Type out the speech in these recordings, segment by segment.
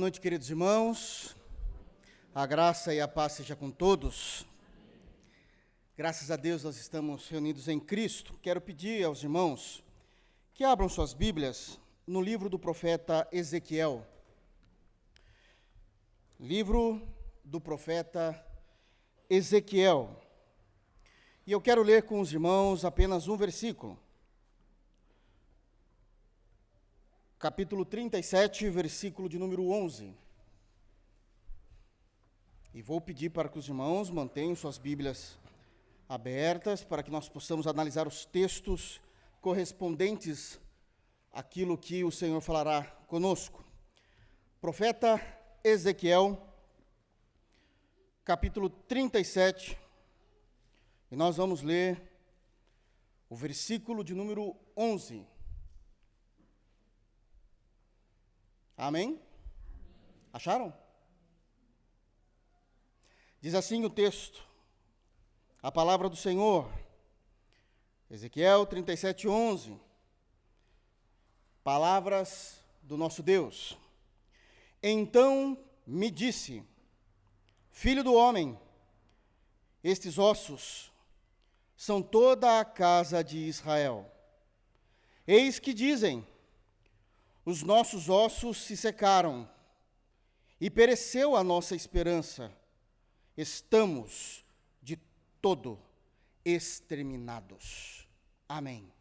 noite, queridos irmãos. A graça e a paz seja com todos. Graças a Deus nós estamos reunidos em Cristo. Quero pedir aos irmãos que abram suas Bíblias no livro do profeta Ezequiel. Livro do profeta Ezequiel. E eu quero ler com os irmãos apenas um versículo. Capítulo 37, versículo de número 11. E vou pedir para que os irmãos mantenham suas Bíblias abertas, para que nós possamos analisar os textos correspondentes àquilo que o Senhor falará conosco. Profeta Ezequiel, capítulo 37, e nós vamos ler o versículo de número 11. Amém? Acharam? Diz assim o texto, a palavra do Senhor, Ezequiel 37, 11, palavras do nosso Deus. Então me disse, filho do homem, estes ossos são toda a casa de Israel. Eis que dizem, os nossos ossos se secaram, e pereceu a nossa esperança. Estamos de todo exterminados. Amém.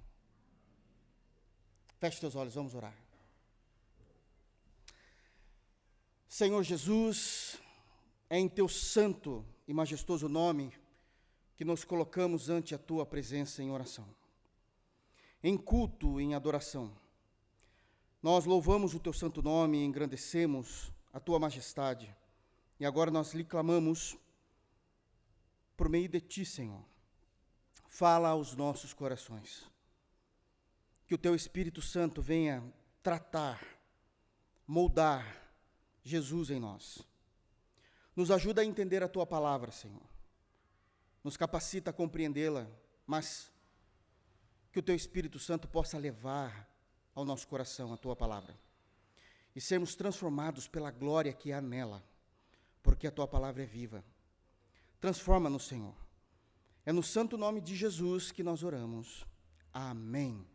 Feche teus olhos, vamos orar. Senhor Jesus, é em teu santo e majestoso nome que nos colocamos ante a tua presença em oração, em culto, em adoração. Nós louvamos o teu santo nome e engrandecemos a tua majestade. E agora nós lhe clamamos por meio de ti, Senhor. Fala aos nossos corações. Que o teu Espírito Santo venha tratar, moldar Jesus em nós. Nos ajuda a entender a tua palavra, Senhor. Nos capacita a compreendê-la, mas que o teu Espírito Santo possa levar ao nosso coração a tua palavra, e sermos transformados pela glória que há nela, porque a tua palavra é viva. Transforma-nos, Senhor. É no santo nome de Jesus que nós oramos. Amém.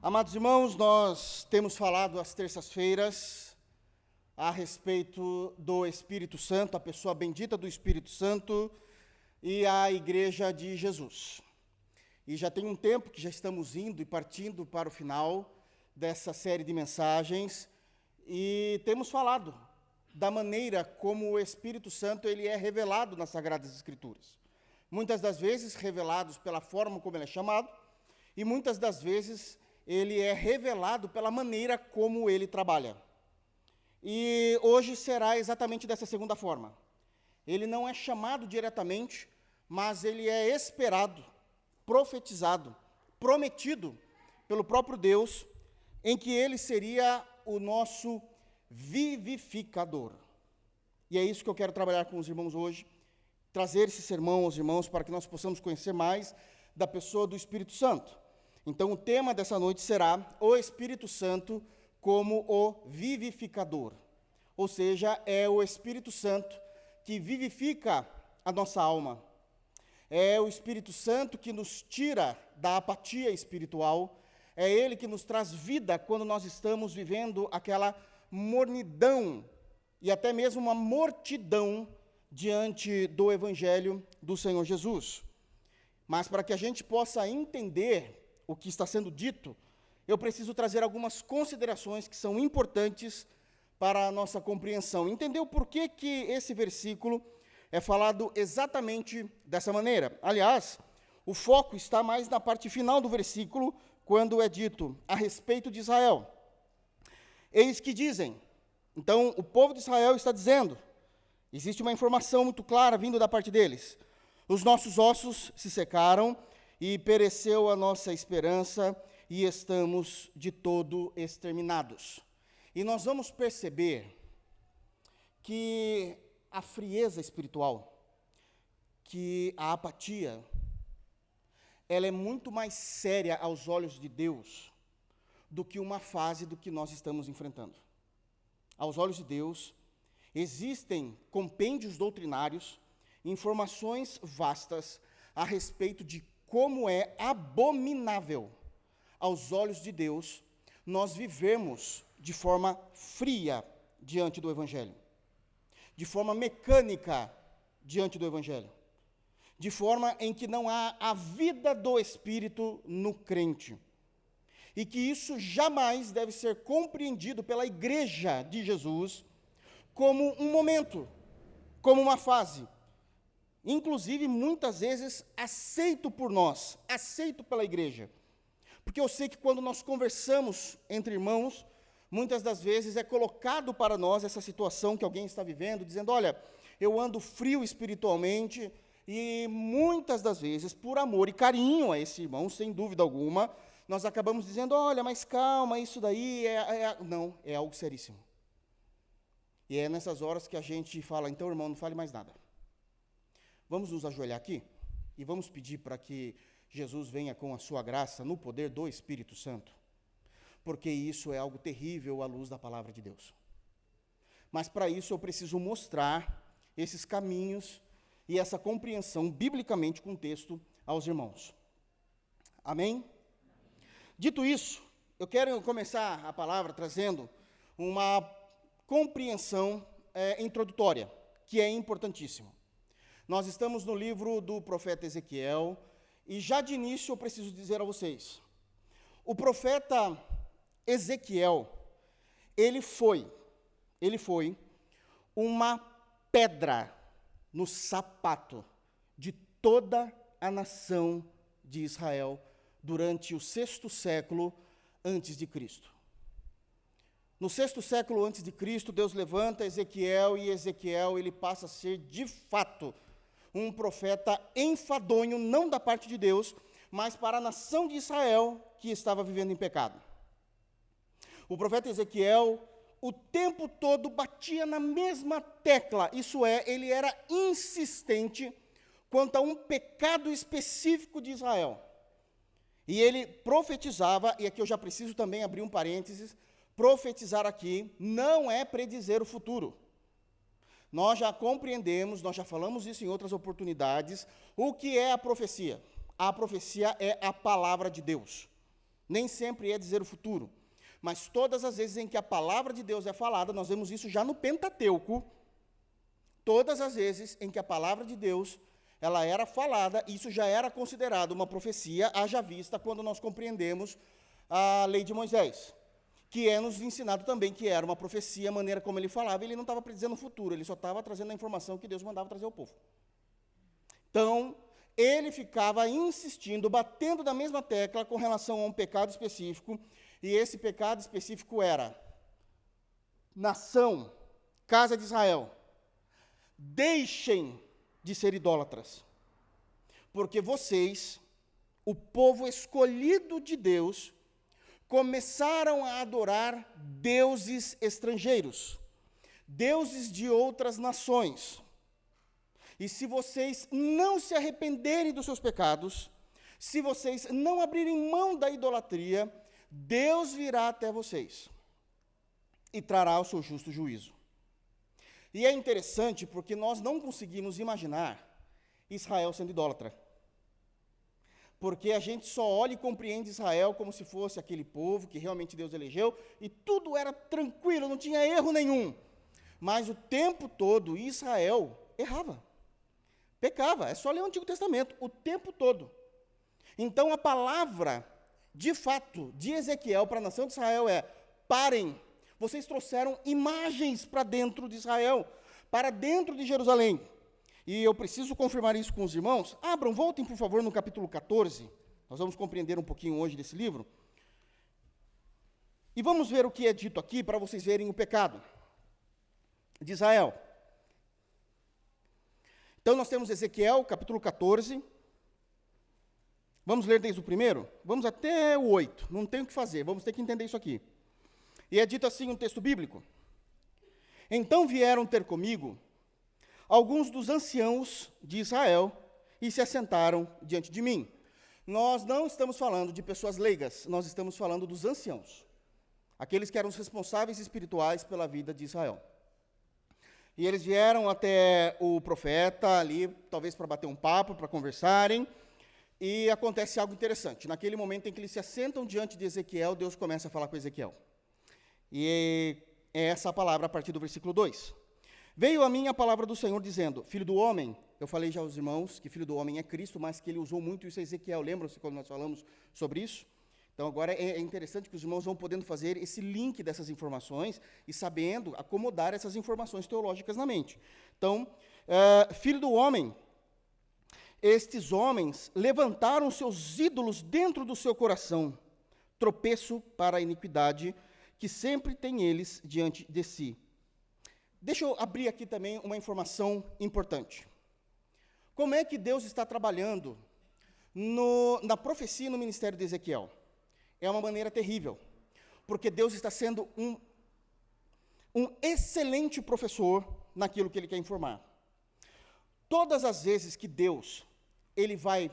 Amados irmãos, nós temos falado às terças-feiras a respeito do Espírito Santo, a pessoa bendita do Espírito Santo e a Igreja de Jesus. E já tem um tempo que já estamos indo e partindo para o final dessa série de mensagens, e temos falado da maneira como o Espírito Santo ele é revelado nas Sagradas Escrituras. Muitas das vezes revelados pela forma como ele é chamado, e muitas das vezes ele é revelado pela maneira como ele trabalha. E hoje será exatamente dessa segunda forma. Ele não é chamado diretamente, mas ele é esperado, profetizado, prometido pelo próprio Deus, em que ele seria o nosso vivificador. E é isso que eu quero trabalhar com os irmãos hoje, trazer esse sermão aos irmãos para que nós possamos conhecer mais da pessoa do Espírito Santo. Então o tema dessa noite será o Espírito Santo como o vivificador. Ou seja, é o Espírito Santo que vivifica a nossa alma. É o Espírito Santo que nos tira da apatia espiritual. É Ele que nos traz vida quando nós estamos vivendo aquela mornidão e até mesmo uma mortidão diante do Evangelho do Senhor Jesus. Mas para que a gente possa entender o que está sendo dito, eu preciso trazer algumas considerações que são importantes para a nossa compreensão. Entender o porquê que esse versículo é falado exatamente dessa maneira. Aliás, o foco está mais na parte final do versículo, quando é dito a respeito de Israel. Eis que dizem. Então, o povo de Israel está dizendo, existe uma informação muito clara vindo da parte deles. Os nossos ossos se secaram e pereceu a nossa esperança e estamos de todo exterminados. E nós vamos perceber que a frieza espiritual, que a apatia, ela é muito mais séria aos olhos de Deus do que uma fase do que nós estamos enfrentando. aos olhos de Deus, existem compêndios doutrinários, informações vastas a respeito de como é abominável aos olhos de Deus nós vivemos de forma fria diante do Evangelho, de forma mecânica diante do Evangelho, de forma em que não há a vida do Espírito no crente. E que isso jamais deve ser compreendido pela Igreja de Jesus como um momento, como uma fase. Inclusive, muitas vezes, aceito por nós, aceito pela Igreja. Porque eu sei que quando nós conversamos entre irmãos, muitas das vezes é colocado para nós essa situação que alguém está vivendo, dizendo, olha, eu ando frio espiritualmente, e muitas das vezes, por amor e carinho a esse irmão, sem dúvida alguma, nós acabamos dizendo, olha, mas calma, isso daí não, é algo seríssimo. E é nessas horas que a gente fala, então, irmão, não fale mais nada. Vamos nos ajoelhar aqui e vamos pedir para que Jesus venha com a sua graça no poder do Espírito Santo, porque isso é algo terrível à luz da palavra de Deus. Mas para isso eu preciso mostrar esses caminhos e essa compreensão biblicamente com o texto aos irmãos. Amém? Dito isso, eu quero começar a palavra trazendo uma compreensão introdutória, que é importantíssima. Nós estamos no livro do profeta Ezequiel, e já de início eu preciso dizer a vocês, o profeta Ezequiel, ele foi uma pedra no sapato de toda a nação de Israel durante o 6º século antes de Cristo. No 6º século antes de Cristo, Deus levanta Ezequiel, e Ezequiel ele passa a ser, de fato, um profeta enfadonho, não da parte de Deus, mas para a nação de Israel que estava vivendo em pecado. O profeta Ezequiel, o tempo todo, batia na mesma tecla, isso é, ele era insistente quanto a um pecado específico de Israel. E ele profetizava, e aqui eu já preciso também abrir um parênteses, profetizar aqui não é predizer o futuro. Nós já compreendemos, nós já falamos isso em outras oportunidades, o que é a profecia. A profecia é a palavra de Deus. Nem sempre é dizer o futuro, mas todas as vezes em que a palavra de Deus é falada, nós vemos isso já no Pentateuco, todas as vezes em que a palavra de Deus ela era falada, isso já era considerado uma profecia, haja vista quando nós compreendemos a lei de Moisés, que é nos ensinado também que era uma profecia, a maneira como ele falava, ele não estava predizendo o futuro, ele só estava trazendo a informação que Deus mandava trazer ao povo. Então, ele ficava insistindo, batendo da mesma tecla com relação a um pecado específico, e esse pecado específico era: nação, casa de Israel, deixem de ser idólatras, porque vocês, o povo escolhido de Deus, começaram a adorar deuses estrangeiros, deuses de outras nações. E se vocês não se arrependerem dos seus pecados, se vocês não abrirem mão da idolatria, Deus virá até vocês e trará o seu justo juízo. E é interessante porque nós não conseguimos imaginar Israel sendo idólatra. Porque a gente só olha e compreende Israel como se fosse aquele povo que realmente Deus elegeu, e tudo era tranquilo, não tinha erro nenhum. Mas o tempo todo Israel errava, pecava, é só ler o Antigo Testamento, o tempo todo. Então a palavra, de fato, de Ezequiel para a nação de Israel é: parem, vocês trouxeram imagens para dentro de Israel, para dentro de Jerusalém. E eu preciso confirmar isso com os irmãos. Abram, voltem, por favor, no capítulo 14. Nós vamos compreender um pouquinho hoje desse livro. E vamos ver o que é dito aqui, para vocês verem o pecado de Israel. Então, nós temos Ezequiel, capítulo 14. Vamos ler desde o primeiro? Vamos até o 8. Não tem o que fazer, vamos ter que entender isso aqui. E é dito assim um texto bíblico: então vieram ter comigo alguns dos anciãos de Israel e se assentaram diante de mim. Nós não estamos falando de pessoas leigas, nós estamos falando dos anciãos. aqueles que eram os responsáveis espirituais pela vida de Israel. E eles vieram até o profeta ali, talvez para bater um papo, para conversarem, e acontece algo interessante. Naquele momento em que eles se assentam diante de Ezequiel, Deus começa a falar com Ezequiel. E é essa a palavra a partir do versículo 2. Veio a mim a palavra do Senhor dizendo, filho do homem, eu falei já aos irmãos que filho do homem é Cristo, mas que ele usou muito isso a Ezequiel, lembram-se quando nós falamos sobre isso? Então agora é interessante que os irmãos vão podendo fazer esse link dessas informações e sabendo acomodar essas informações teológicas na mente. Então, filho do homem, estes homens levantaram seus ídolos dentro do seu coração, tropeço para a iniquidade que sempre tem eles diante de si. Deixa eu abrir aqui também uma informação importante. Como é que Deus está trabalhando na profecia e no ministério de Ezequiel? É uma maneira terrível, porque Deus está sendo um excelente professor naquilo que Ele quer informar. Todas as vezes que Deus ele vai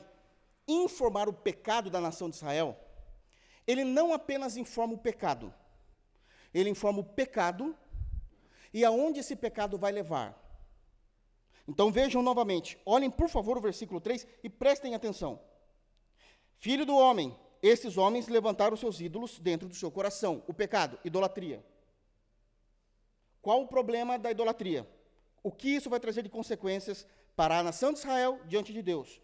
informar o pecado da nação de Israel, Ele não apenas informa o pecado, Ele informa o pecado e aonde esse pecado vai levar. Então vejam novamente, olhem por favor o versículo 3 e prestem atenção. Filho do homem, esses homens levantaram seus ídolos dentro do seu coração. O pecado, idolatria. Qual o problema da idolatria? O que isso vai trazer de consequências para a nação de Israel diante de Deus?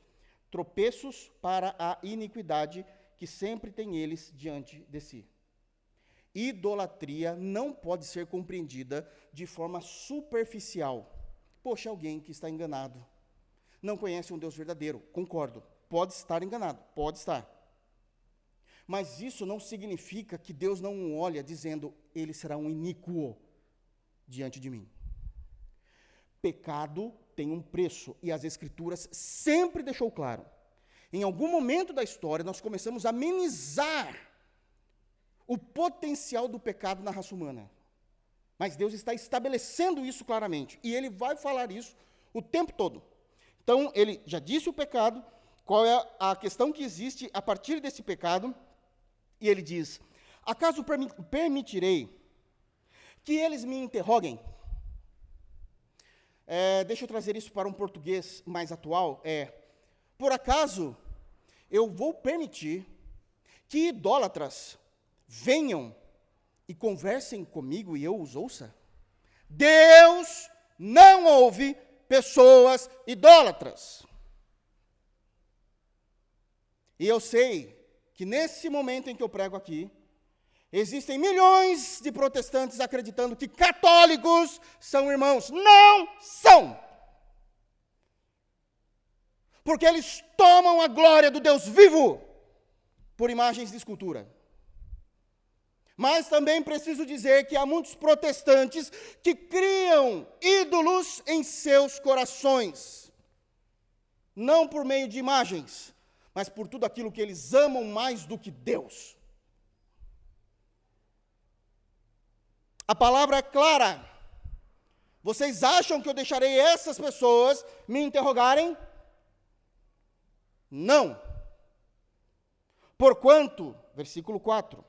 Tropeços para a iniquidade que sempre tem eles diante de si. Idolatria não pode ser compreendida de forma superficial. Poxa, alguém que está enganado, não conhece um Deus verdadeiro. Concordo, pode estar enganado, pode estar. Mas isso não significa que Deus não o olha dizendo, ele será um iníquo diante de mim. Pecado tem um preço, e as Escrituras sempre deixou claro. Em algum momento da história, nós começamos a amenizar o potencial do pecado na raça humana. Mas Deus está estabelecendo isso claramente, e Ele vai falar isso o tempo todo. Então, Ele já disse o pecado, qual é a questão que existe a partir desse pecado, e Ele diz, acaso permitirei que eles me interroguem? Deixa eu trazer isso para um português mais atual, por acaso eu vou permitir que idólatras venham e conversem comigo e eu os ouça? Deus não ouve pessoas idólatras. E eu sei que nesse momento em que eu prego aqui, existem milhões de protestantes acreditando que católicos são irmãos. Não são! Porque eles tomam a glória do Deus vivo por imagens de escultura. Mas também preciso dizer que há muitos protestantes que criam ídolos em seus corações. Não por meio de imagens, mas por tudo aquilo que eles amam mais do que Deus. A palavra é clara. Vocês acham que eu deixarei essas pessoas me interrogarem? Não. Porquanto, versículo 4,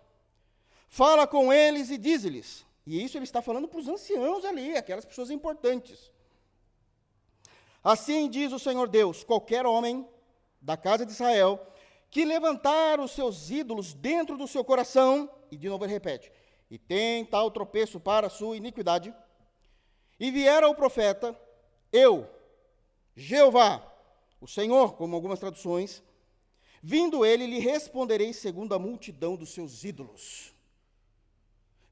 fala com eles e diz-lhes, e isso ele está falando para os anciãos ali, aquelas pessoas importantes. Assim diz o Senhor Deus, qualquer homem da casa de Israel, que levantar os seus ídolos dentro do seu coração, e de novo ele repete, e tem tal tropeço para a sua iniquidade, e vier ao profeta, eu, Jeová, o Senhor, como algumas traduções, vindo ele, lhe responderei segundo a multidão dos seus ídolos.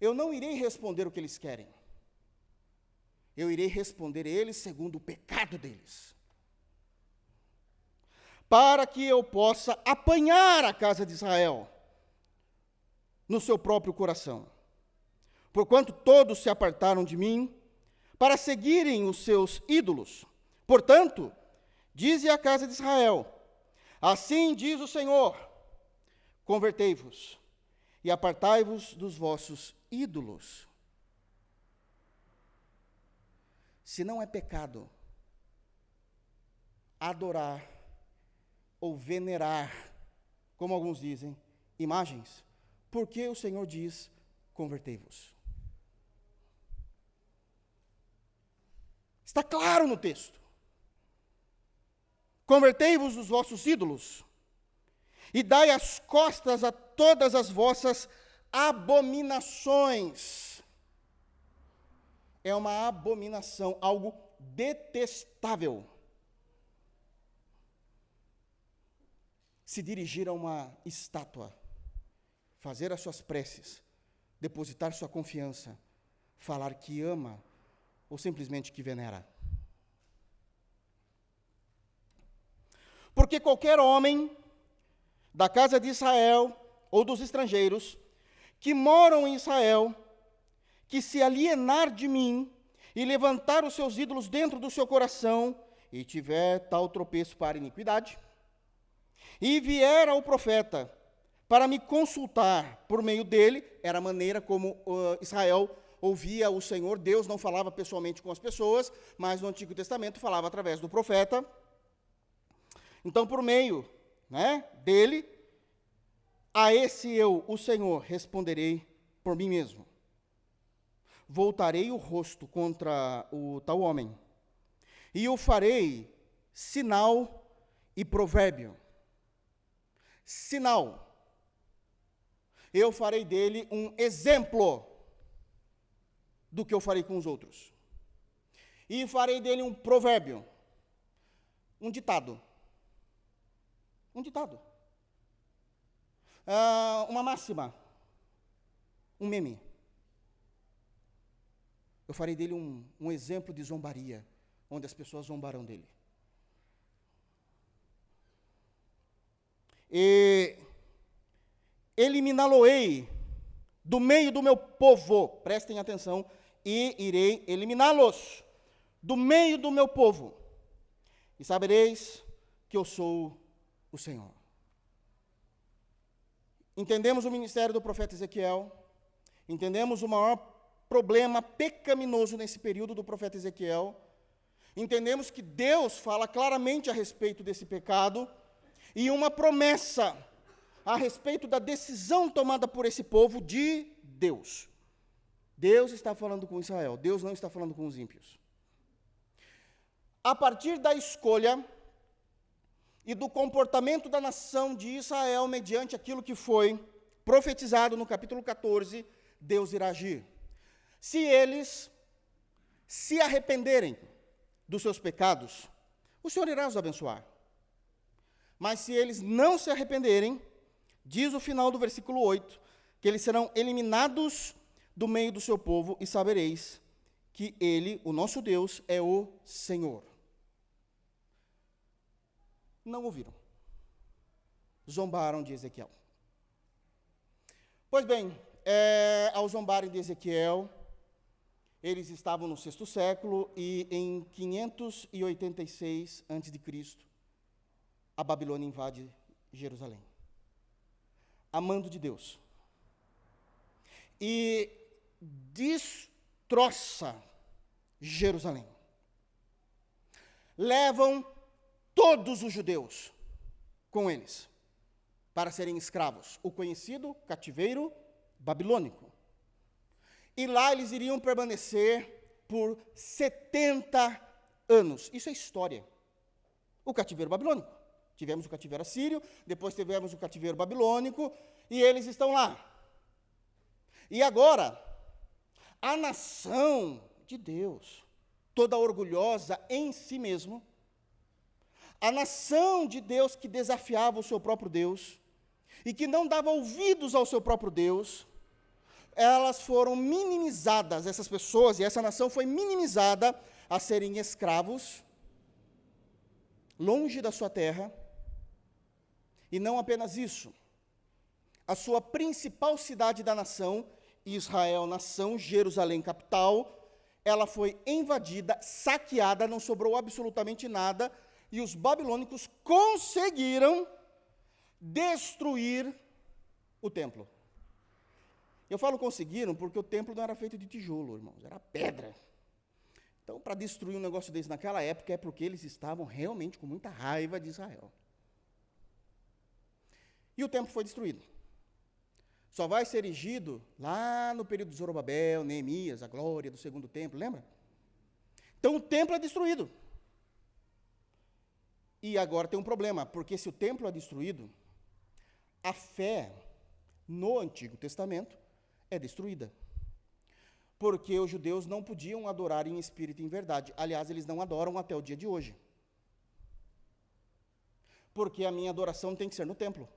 Eu não irei responder o que eles querem. Eu irei responder eles segundo o pecado deles. Para que eu possa apanhar a casa de Israel no seu próprio coração. Porquanto todos se apartaram de mim para seguirem os seus ídolos. Portanto, dize à casa de Israel, assim diz o Senhor, convertei-vos e apartai-vos dos vossos ídolos. Se não é pecado adorar ou venerar, como alguns dizem, imagens, por que o Senhor diz, convertei-vos. Está claro no texto. Convertei-vos dos vossos ídolos, e dai as costas a todas as vossas abominações. É uma abominação, algo detestável. Se dirigir a uma estátua, fazer as suas preces, depositar sua confiança, falar que ama ou simplesmente que venera. Porque qualquer homem da casa de Israel ou dos estrangeiros que moram em Israel, que se alienar de mim e levantar os seus ídolos dentro do seu coração e tiver tal tropeço para iniquidade, e vier ao profeta para me consultar por meio dele, era a maneira como Israel ouvia o Senhor. Deus não falava pessoalmente com as pessoas, mas no Antigo Testamento falava através do profeta. Então, por meio dele, a esse eu, o Senhor, responderei por mim mesmo. Voltarei o rosto contra o tal homem, e o farei sinal e provérbio. Sinal. Eu farei dele um exemplo do que eu farei com os outros. E farei dele um provérbio, um ditado. Um ditado. Uma máxima. Um meme. Eu farei dele um exemplo de zombaria, onde as pessoas zombarão dele. E eliminá-lo-ei do meio do meu povo, prestem atenção, e irei eliminá-los do meio do meu povo, e sabereis que eu sou o Senhor. Entendemos o ministério do profeta Ezequiel, entendemos o maior problema pecaminoso nesse período do profeta Ezequiel, entendemos que Deus fala claramente a respeito desse pecado, e uma promessa a respeito da decisão tomada por esse povo de Deus. Deus está falando com Israel, Deus não está falando com os ímpios. A partir da escolha e do comportamento da nação de Israel, mediante aquilo que foi profetizado no capítulo 14, Deus irá agir. Se eles se arrependerem dos seus pecados, o Senhor irá os abençoar. Mas se eles não se arrependerem, diz o final do versículo 8, que eles serão eliminados do meio do seu povo, e sabereis que Ele, o nosso Deus, é o Senhor. Não ouviram. Zombaram de Ezequiel. Pois bem, ao zombarem de Ezequiel, eles estavam no 6º século, e em 586 a.C., a Babilônia invade Jerusalém, a mando de Deus, e destroça Jerusalém. Levam todos os judeus com eles para serem escravos, o conhecido cativeiro babilônico. E lá eles iriam permanecer por 70 anos. Isso é história. O cativeiro babilônico. Tivemos o cativeiro assírio, depois tivemos o cativeiro babilônico, e eles estão lá. E agora, a nação de Deus, toda orgulhosa em si mesmo, a nação de Deus que desafiava o seu próprio Deus, e que não dava ouvidos ao seu próprio Deus, elas foram minimizadas, essas pessoas, e essa nação foi minimizada a serem escravos, longe da sua terra. E não apenas isso, a sua principal cidade da nação, Israel, nação, Jerusalém, capital, ela foi invadida, saqueada, não sobrou absolutamente nada, e os babilônicos conseguiram destruir o templo. Eu falo conseguiram porque o templo não era feito de tijolo, irmãos, era pedra. Então, para destruir um negócio desse naquela época, é porque eles estavam realmente com muita raiva de Israel. E o templo foi destruído. só vai ser erigido lá no período de Zorobabel, Neemias, a glória do segundo templo, lembra? Então o templo é destruído. E agora tem um problema, porque se o templo é destruído, a fé no Antigo Testamento é destruída. Porque os judeus não podiam adorar em espírito e em verdade. Aliás, eles não adoram até o dia de hoje. Porque a minha adoração tem que ser no templo.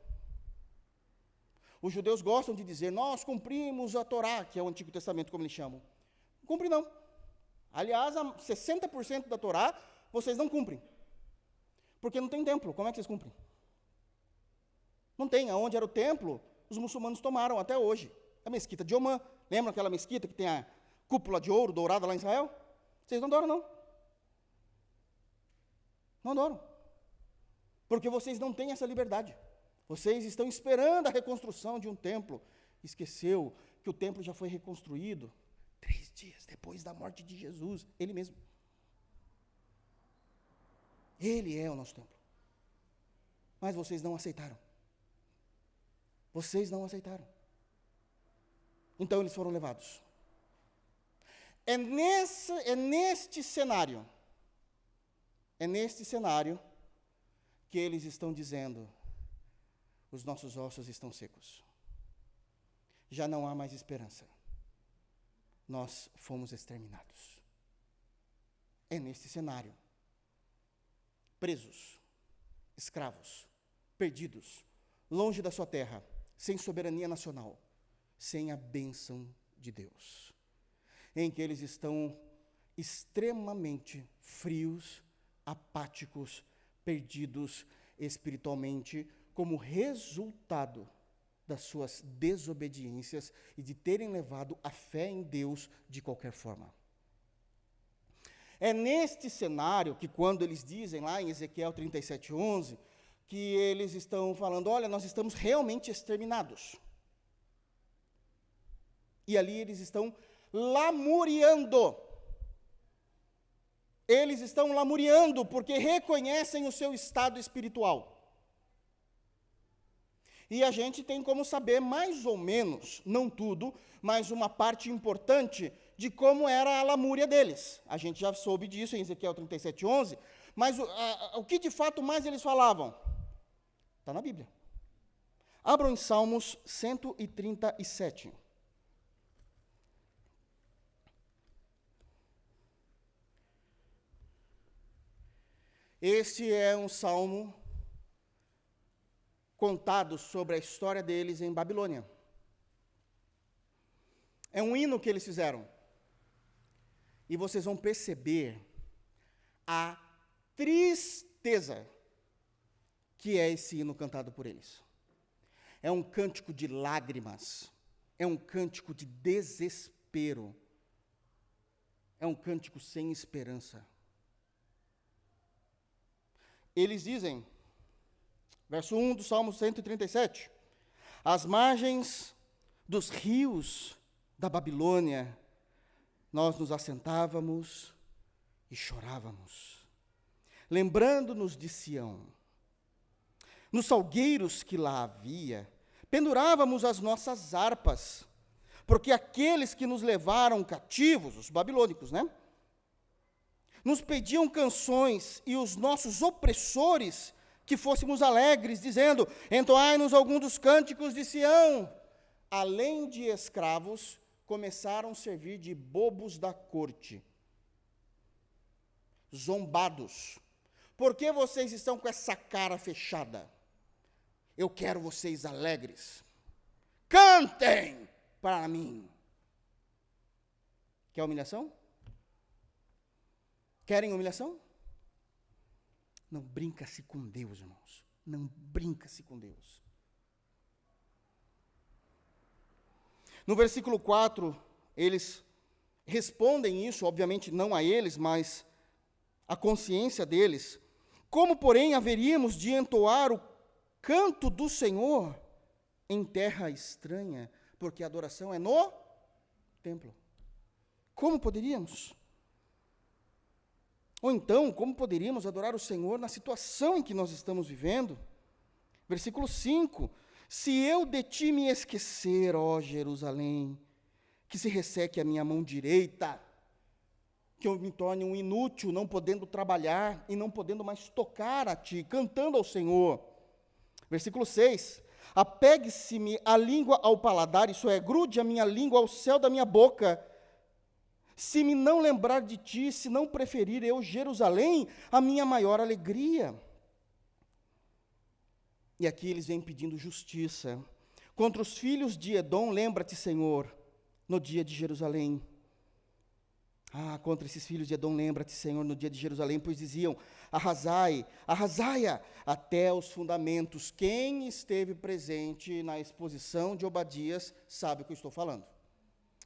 Os judeus gostam de dizer, nós cumprimos a Torá, que é o Antigo Testamento, como eles chamam. Não cumpre não. Aliás, 60% da Torá, vocês não cumprem. Porque não tem templo, como é que vocês cumprem? Não tem, aonde era o templo, os muçulmanos tomaram até hoje. A mesquita de Omã, lembra aquela mesquita que tem a cúpula de ouro dourada lá em Israel? Vocês não adoram, não. Não adoram. Porque vocês não têm essa liberdade. Vocês estão esperando a reconstrução de um templo. Esqueceu que o templo já foi reconstruído 3 dias depois da morte de Jesus, ele mesmo. Ele é o nosso templo. Mas vocês não aceitaram. Vocês não aceitaram. Então eles foram levados. É neste cenário que eles estão dizendo, os nossos ossos estão secos. Já não há mais esperança. Nós fomos exterminados. É neste cenário. Presos, escravos, perdidos, longe da sua terra, sem soberania nacional, sem a bênção de Deus, em que eles estão extremamente frios, apáticos, perdidos espiritualmente, como resultado das suas desobediências e de terem levado a fé em Deus de qualquer forma. É neste cenário que, quando eles dizem lá em Ezequiel 37:11, que eles estão falando, olha, nós estamos realmente exterminados. E ali eles estão lamuriando. Eles estão lamuriando porque reconhecem o seu estado espiritual. E a gente tem como saber mais ou menos, não tudo, mas uma parte importante de como era a lamúria deles. A gente já soube disso em Ezequiel 37:11, mas o que de fato mais eles falavam? Está na Bíblia. Abram em Salmos 137. Este é um salmo contado sobre a história deles em Babilônia. É um hino que eles fizeram. E vocês vão perceber a tristeza que é esse hino cantado por eles. É um cântico de lágrimas, é um cântico de desespero, é um cântico sem esperança. Eles dizem, verso 1 do Salmo 137, às margens dos rios da Babilônia, nós nos assentávamos e chorávamos, lembrando-nos de Sião. Nos salgueiros que lá havia, pendurávamos as nossas harpas, porque aqueles que nos levaram cativos, os babilônicos, nos pediam canções, e os nossos opressores que fôssemos alegres, dizendo, entoai-nos algum dos cânticos de Sião. Além de escravos, começaram a servir de bobos da corte, zombados. Por que vocês estão com essa cara fechada? Eu quero vocês alegres. Cantem para mim. Quer humilhação? Querem humilhação? Não brinca-se com Deus, irmãos. Não brinca-se com Deus. No versículo 4, eles respondem isso, obviamente não a eles, mas à consciência deles. Como, porém, haveríamos de entoar o canto do Senhor em terra estranha? Porque a adoração é no templo. Como poderíamos? Ou então, como poderíamos adorar o Senhor na situação em que nós estamos vivendo? Versículo 5, Se eu de ti me esquecer, ó Jerusalém, que se resseque a minha mão direita, que eu me torne um inútil, não podendo trabalhar e não podendo mais tocar a ti, cantando ao Senhor. Versículo 6, apegue-se-me a língua ao paladar, isso é, grude a minha língua ao céu da minha boca, se me não lembrar de ti, se não preferir eu Jerusalém, a minha maior alegria. E aqui eles vêm pedindo justiça. Contra os filhos de Edom, lembra-te, Senhor, no dia de Jerusalém. Contra esses filhos de Edom, lembra-te, Senhor, no dia de Jerusalém, pois diziam, arrasai-a até os fundamentos. Quem esteve presente na exposição de Obadias sabe o que eu estou falando.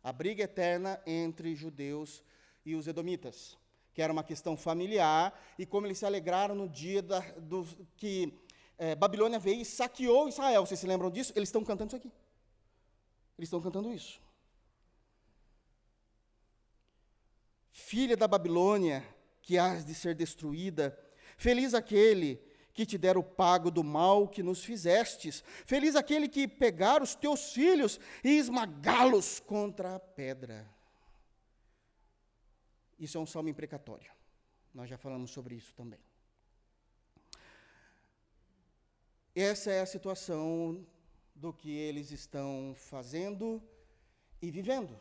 A briga eterna entre judeus e os edomitas, que era uma questão familiar, e como eles se alegraram no dia que Babilônia veio e saqueou Israel. Vocês se lembram disso? Eles estão cantando isso aqui. Eles estão cantando isso. Filha da Babilônia, que has de ser destruída, feliz aquele que te der o pago do mal que nos fizestes, feliz aquele que pegar os teus filhos e esmagá-los contra a pedra. Isso é um salmo imprecatório. Nós já falamos sobre isso também. Essa é a situação do que eles estão fazendo e vivendo.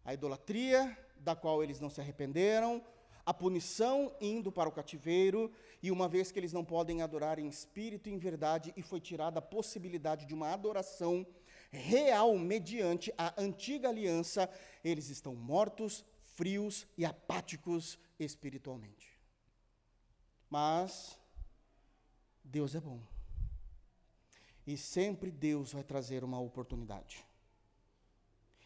A idolatria, da qual eles não se arrependeram, a punição indo para o cativeiro, e uma vez que eles não podem adorar em espírito e em verdade, e foi tirada a possibilidade de uma adoração real mediante a antiga aliança, eles estão mortos, frios e apáticos espiritualmente. Mas Deus é bom. E sempre Deus vai trazer uma oportunidade.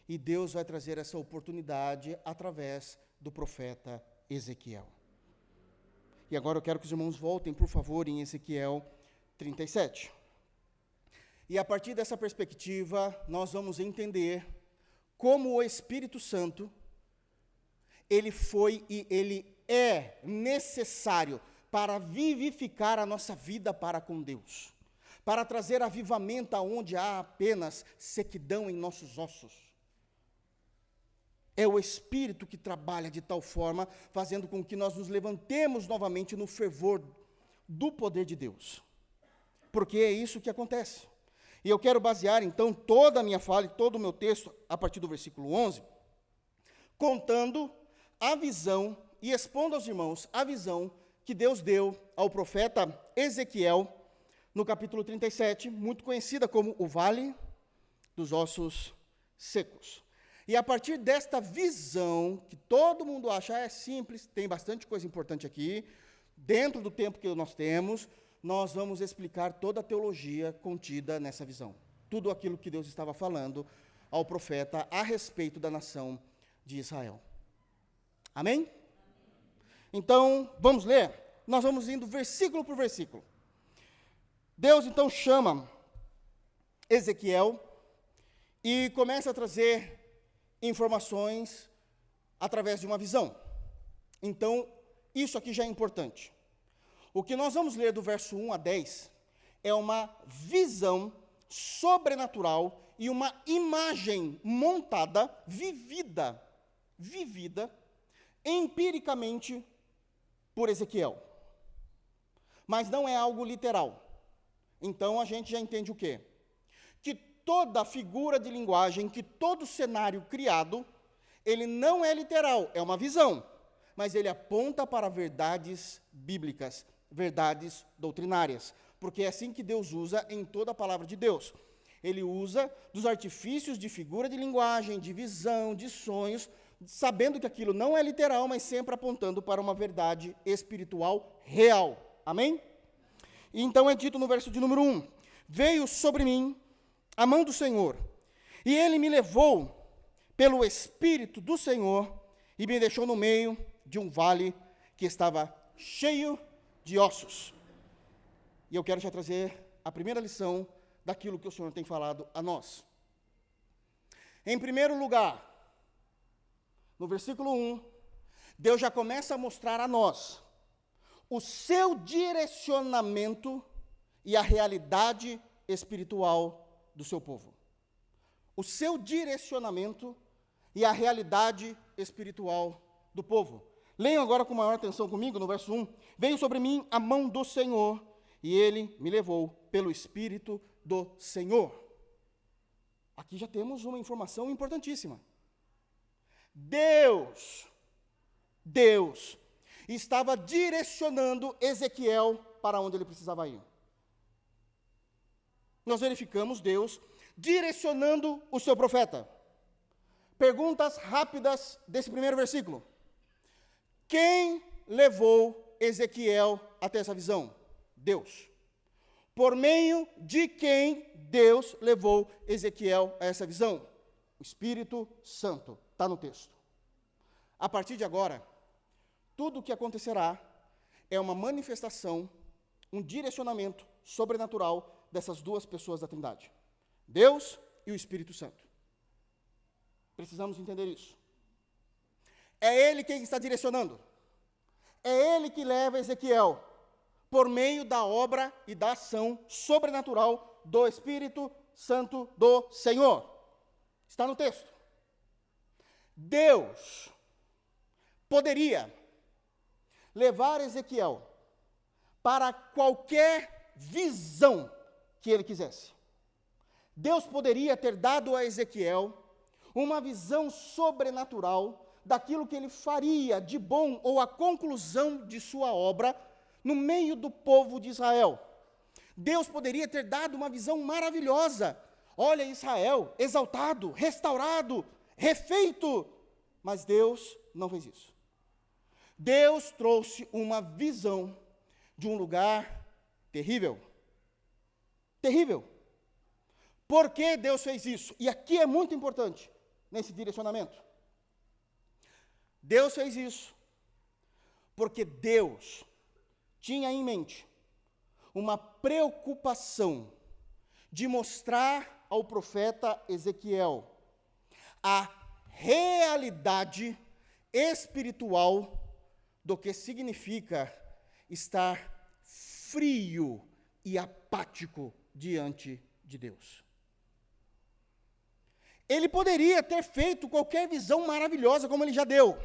E Deus vai trazer essa oportunidade através do profeta Ezequiel. E agora eu quero que os irmãos voltem, por favor, em Ezequiel 37. E a partir dessa perspectiva, nós vamos entender como o Espírito Santo, ele foi e ele é necessário para vivificar a nossa vida para com Deus, para trazer avivamento aonde há apenas sequidão em nossos ossos. É o Espírito que trabalha de tal forma, fazendo com que nós nos levantemos novamente no fervor do poder de Deus. Porque é isso que acontece. E eu quero basear, então, toda a minha fala e todo o meu texto, a partir do versículo 11, contando a visão e expondo aos irmãos a visão que Deus deu ao profeta Ezequiel, no capítulo 37, muito conhecida como o Vale dos Ossos Secos. E a partir desta visão, que todo mundo acha é simples, tem bastante coisa importante aqui, dentro do tempo que nós temos, nós vamos explicar toda a teologia contida nessa visão. Tudo aquilo que Deus estava falando ao profeta a respeito da nação de Israel. Amém? Então, vamos ler? Nós vamos indo versículo por versículo. Deus, então, chama Ezequiel e começa a trazer informações através de uma visão. Então, isso aqui já é importante. O que nós vamos ler do verso 1 a 10 é uma visão sobrenatural e uma imagem montada, vivida, empiricamente por Ezequiel. Mas não é algo literal. Então, a gente já entende o quê? Que toda figura de linguagem, que todo cenário criado, ele não é literal, é uma visão, mas ele aponta para verdades bíblicas, verdades doutrinárias, porque é assim que Deus usa em toda a palavra de Deus. Ele usa dos artifícios de figura de linguagem, de visão, de sonhos, sabendo que aquilo não é literal, mas sempre apontando para uma verdade espiritual real. Amém? E então é dito no verso de número 1, veio sobre mim a mão do Senhor, e ele me levou pelo Espírito do Senhor e me deixou no meio de um vale que estava cheio de ossos. E eu quero já trazer a primeira lição daquilo que o Senhor tem falado a nós. Em primeiro lugar, no versículo 1, Deus já começa a mostrar a nós o seu direcionamento e a realidade espiritual do seu povo. O seu direcionamento e a realidade espiritual do povo. Leiam agora com maior atenção comigo no verso 1. Veio sobre mim a mão do Senhor, e ele me levou pelo Espírito do Senhor. Aqui já temos uma informação importantíssima. Deus estava direcionando Ezequiel para onde ele precisava ir. Nós verificamos Deus direcionando o seu profeta. Perguntas rápidas desse primeiro versículo. Quem levou Ezequiel até essa visão? Deus. Por meio de quem Deus levou Ezequiel a essa visão? O Espírito Santo. Está no texto. A partir de agora, tudo o que acontecerá é uma manifestação, um direcionamento sobrenatural dessas duas pessoas da Trindade. Deus e o Espírito Santo. Precisamos entender isso. É Ele quem está direcionando. É Ele que leva Ezequiel por meio da obra e da ação sobrenatural do Espírito Santo do Senhor. Está no texto. Deus poderia levar Ezequiel para qualquer visão que ele quisesse. Deus poderia ter dado a Ezequiel uma visão sobrenatural daquilo que ele faria de bom ou a conclusão de sua obra no meio do povo de Israel. Deus poderia ter dado uma visão maravilhosa. Olha Israel, exaltado, restaurado, refeito. Mas Deus não fez isso. Deus trouxe uma visão de um lugar terrível. Terrível. Por que Deus fez isso? E aqui é muito importante, nesse direcionamento. Deus fez isso porque Deus tinha em mente uma preocupação de mostrar ao profeta Ezequiel a realidade espiritual do que significa estar frio e apático diante de Deus. Ele poderia ter feito qualquer visão maravilhosa como ele já deu,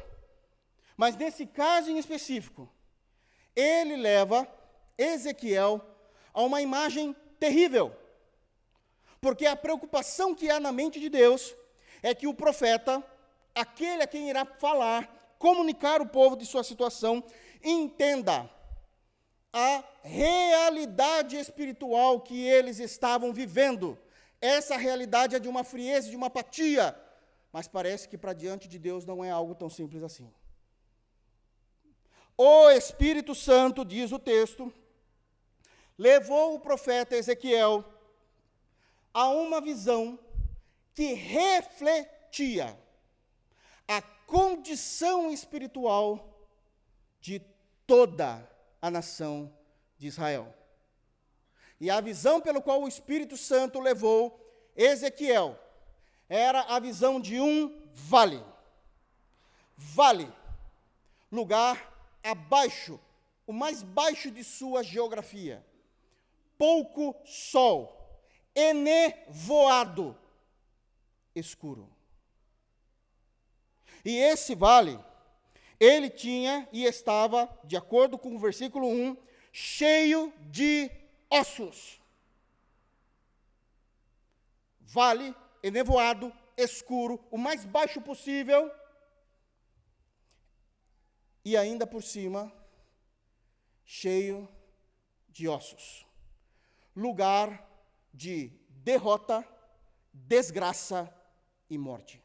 mas nesse caso em específico, ele leva Ezequiel a uma imagem terrível, porque a preocupação que há na mente de Deus é que o profeta, aquele a quem irá falar, comunicar o povo de sua situação, entenda a realidade espiritual que eles estavam vivendo. Essa realidade é de uma frieza, de uma apatia, mas parece que para diante de Deus não é algo tão simples assim. O Espírito Santo, diz o texto, levou o profeta Ezequiel a uma visão que refletia a condição espiritual de toda a nação de Israel. E a visão pelo qual o Espírito Santo levou Ezequiel era a visão de um vale. Vale, lugar abaixo, o mais baixo de sua geografia. Pouco sol, enevoado, escuro. E esse vale, ele tinha e estava, de acordo com o versículo 1, cheio de ossos. Vale, enevoado, escuro, o mais baixo possível, e ainda por cima, cheio de ossos. Lugar de derrota, desgraça e morte.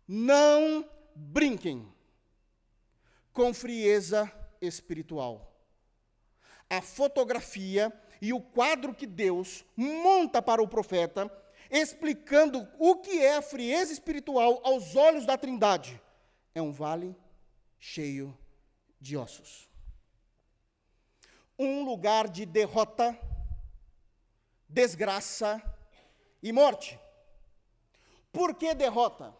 Não brinquem com frieza espiritual. A fotografia e o quadro que Deus monta para o profeta, explicando o que é a frieza espiritual aos olhos da Trindade, é um vale cheio de ossos. Um lugar de derrota, desgraça e morte. Por que derrota?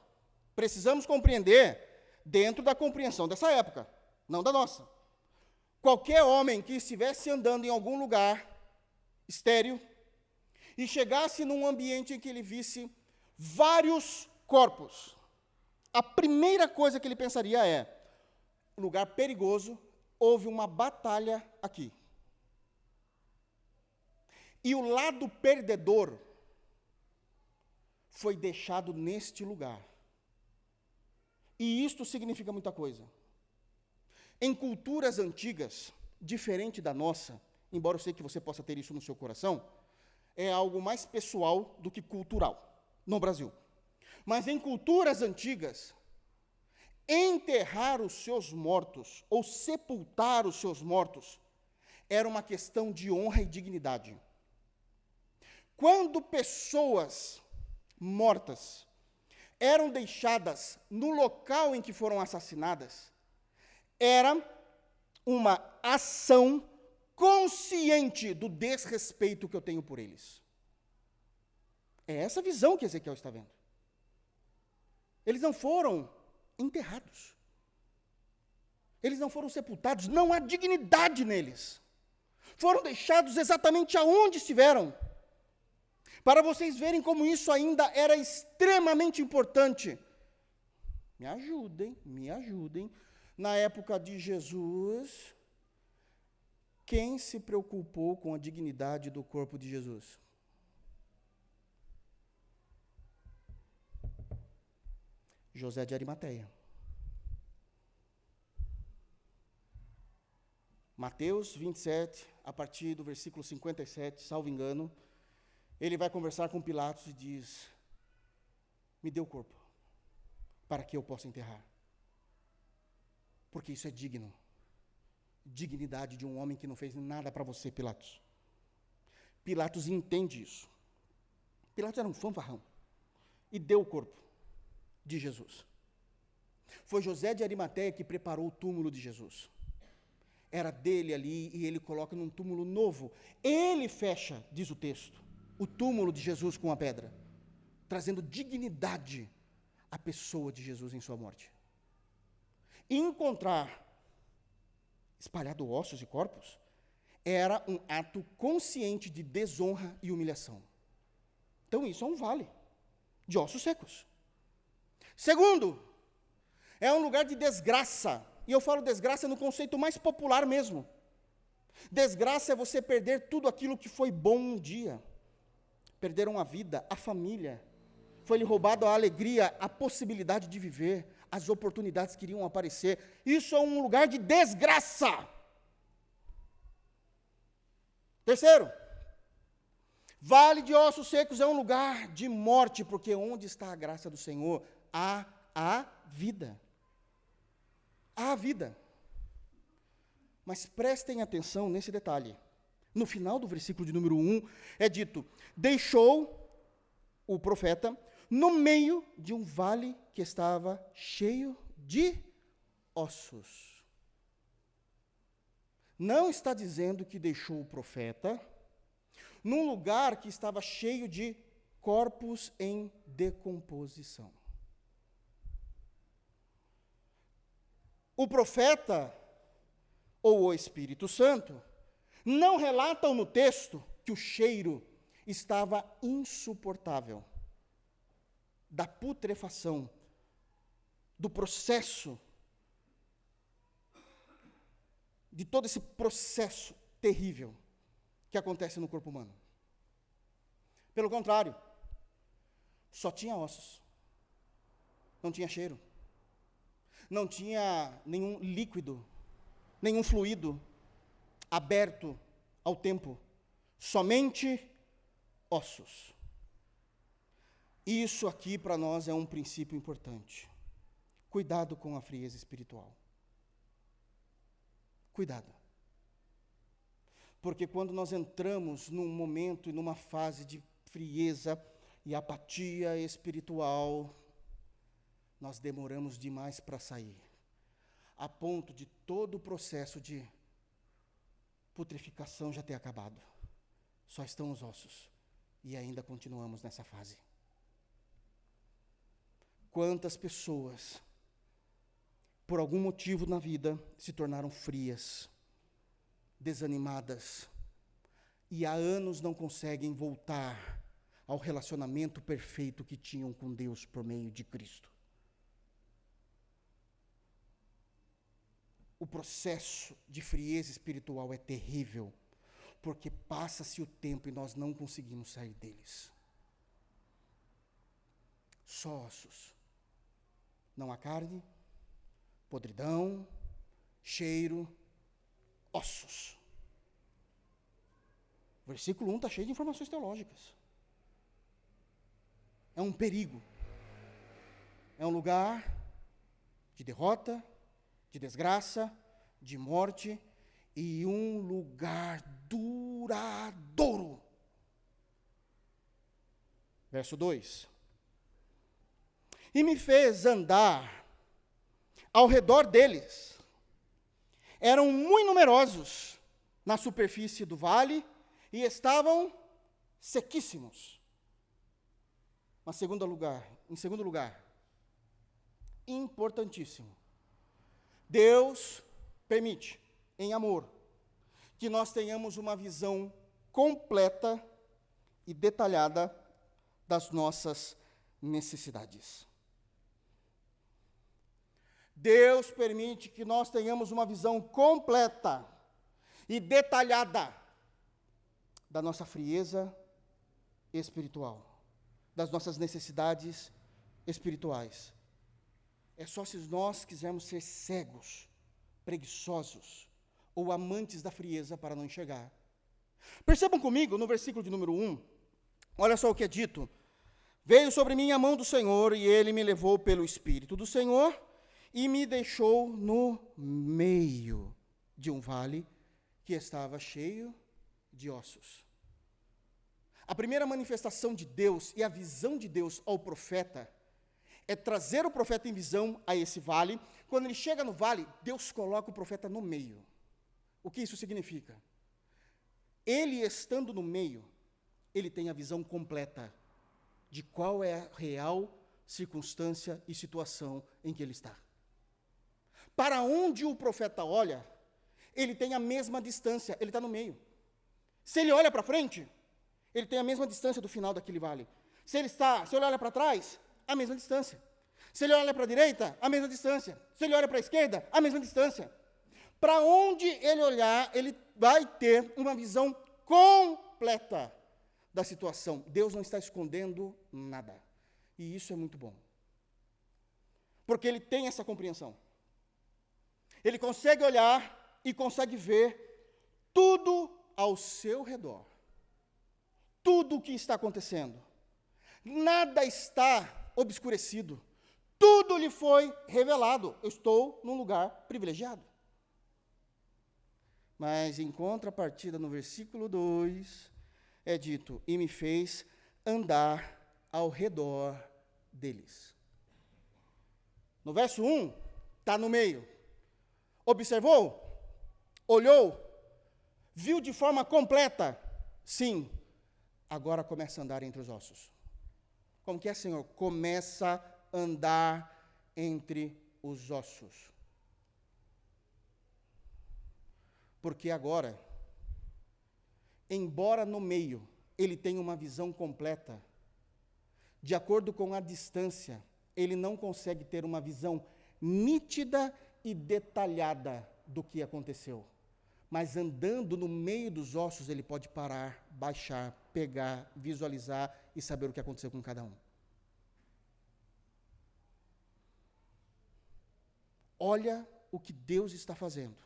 Precisamos compreender dentro da compreensão dessa época, não da nossa. Qualquer homem que estivesse andando em algum lugar estéril, e chegasse num ambiente em que ele visse vários corpos, a primeira coisa que ele pensaria é: lugar perigoso, houve uma batalha aqui. E o lado perdedor foi deixado neste lugar. E isto significa muita coisa. Em culturas antigas, diferente da nossa, embora eu sei que você possa ter isso no seu coração, é algo mais pessoal do que cultural no Brasil. Mas em culturas antigas, enterrar os seus mortos, ou sepultar os seus mortos, era uma questão de honra e dignidade. Quando pessoas mortas eram deixadas no local em que foram assassinadas, era uma ação consciente do desrespeito que eu tenho por eles. É essa visão que Ezequiel está vendo. Eles não foram enterrados. Eles não foram sepultados, não há dignidade neles. Foram deixados exatamente aonde estiveram. Para vocês verem como isso ainda era extremamente importante. Me ajudem. Na época de Jesus, quem se preocupou com a dignidade do corpo de Jesus? José de Arimateia. Mateus 27, a partir do versículo 57, salvo engano, ele vai conversar com Pilatos e diz: me dê o corpo, para que eu possa enterrar. Porque isso é digno. Dignidade de um homem que não fez nada para você, Pilatos. Pilatos entende isso. Pilatos era um fanfarrão. E deu o corpo de Jesus. Foi José de Arimateia que preparou o túmulo de Jesus. Era dele ali e ele coloca num túmulo novo. Ele fecha, diz o texto, o túmulo de Jesus com a pedra, trazendo dignidade à pessoa de Jesus em sua morte. E encontrar espalhado ossos e corpos era um ato consciente de desonra e humilhação. Então isso é um vale de ossos secos. Segundo, é um lugar de desgraça. E eu falo desgraça no conceito mais popular mesmo. Desgraça é você perder tudo aquilo que foi bom um dia. Perderam a vida, a família. Foi-lhe roubado a alegria, a possibilidade de viver, as oportunidades que iriam aparecer. Isso é um lugar de desgraça. Terceiro, vale de ossos secos é um lugar de morte, porque onde está a graça do Senhor, há a vida. Há a vida. Mas prestem atenção nesse detalhe. No final do versículo de número 1, é dito: deixou o profeta no meio de um vale que estava cheio de ossos. Não está dizendo que deixou o profeta num lugar que estava cheio de corpos em decomposição. O profeta, ou o Espírito Santo, não relatam no texto que o cheiro estava insuportável, da putrefação, do processo, de todo esse processo terrível que acontece no corpo humano. Pelo contrário, só tinha ossos, não tinha cheiro, não tinha nenhum líquido, nenhum fluido aberto ao tempo, somente ossos. Isso aqui para nós é um princípio importante. Cuidado com a frieza espiritual. Cuidado. Porque quando nós entramos num momento e numa fase de frieza e apatia espiritual, nós demoramos demais para sair, a ponto de todo o processo de putrificação já ter acabado. Só estão os ossos e ainda continuamos nessa fase. Quantas pessoas, por algum motivo na vida, se tornaram frias, desanimadas, e há anos não conseguem voltar ao relacionamento perfeito que tinham com Deus por meio de Cristo. O processo de frieza espiritual é terrível, porque passa-se o tempo e nós não conseguimos sair deles. Só ossos. Não há carne, podridão, cheiro, ossos. O versículo 1 está cheio de informações teológicas. É um perigo. É um lugar de derrota, de desgraça, de morte, e um lugar duradouro. Verso 2. E me fez andar ao redor deles. Eram muito numerosos na superfície do vale e estavam sequíssimos. Em segundo lugar, importantíssimo, Deus permite, em amor, que nós tenhamos uma visão completa e detalhada das nossas necessidades. Deus permite que nós tenhamos uma visão completa e detalhada da nossa frieza espiritual, das nossas necessidades espirituais. É só se nós quisermos ser cegos, preguiçosos ou amantes da frieza para não enxergar. Percebam comigo, no versículo de número 1, olha só o que é dito. Veio sobre mim a mão do Senhor, e ele me levou pelo Espírito do Senhor, e me deixou no meio de um vale que estava cheio de ossos. A primeira manifestação de Deus e a visão de Deus ao profeta é trazer o profeta em visão a esse vale. Quando ele chega no vale, Deus coloca o profeta no meio. O que isso significa? Ele estando no meio, ele tem a visão completa de qual é a real circunstância e situação em que ele está. Para onde o profeta olha, ele tem a mesma distância, ele está no meio. Se ele olha para frente, ele tem a mesma distância do final daquele vale. Se ele olha para trás, a mesma distância. Se ele olha para a direita, a mesma distância. Se ele olha para a esquerda, a mesma distância. Para onde ele olhar, ele vai ter uma visão completa da situação. Deus não está escondendo nada. E isso é muito bom. Porque ele tem essa compreensão. Ele consegue olhar e consegue ver tudo ao seu redor. Tudo o que está acontecendo. Nada está obscurecido. Tudo lhe foi revelado. Eu estou num lugar privilegiado. Mas em contrapartida, no versículo 2, é dito, e me fez andar ao redor deles. No verso 1, está no meio. Observou? Olhou? Viu de forma completa? Sim. Agora começa a andar entre os ossos. Como que é, Senhor? Começa a andar entre os ossos. Porque agora, embora no meio ele tenha uma visão completa, de acordo com a distância, ele não consegue ter uma visão nítida e detalhada do que aconteceu. Mas andando no meio dos ossos, ele pode parar, baixar, pegar, visualizar e saber o que aconteceu com cada um. Olha o que Deus está fazendo.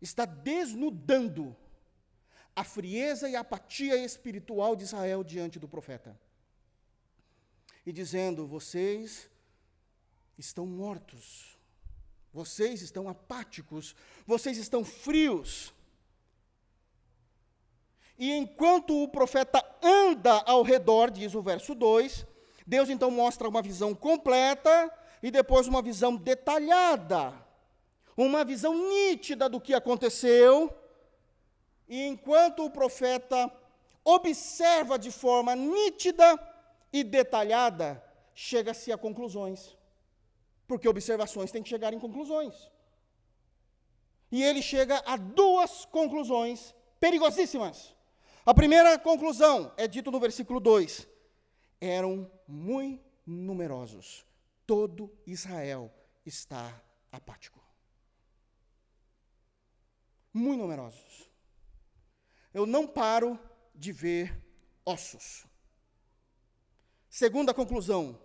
Está desnudando a frieza e a apatia espiritual de Israel diante do profeta. E dizendo, vocês estão mortos. Vocês estão apáticos, vocês estão frios. E enquanto o profeta anda ao redor, diz o verso 2, Deus então mostra uma visão completa e depois uma visão detalhada, uma visão nítida do que aconteceu. E enquanto o profeta observa de forma nítida e detalhada, chega-se a conclusões. Porque observações têm que chegar em conclusões. E ele chega a duas conclusões perigosíssimas. A primeira conclusão é dito no versículo 2. Eram muito numerosos. Todo Israel está apático. Muito numerosos. Eu não paro de ver ossos. Segunda conclusão,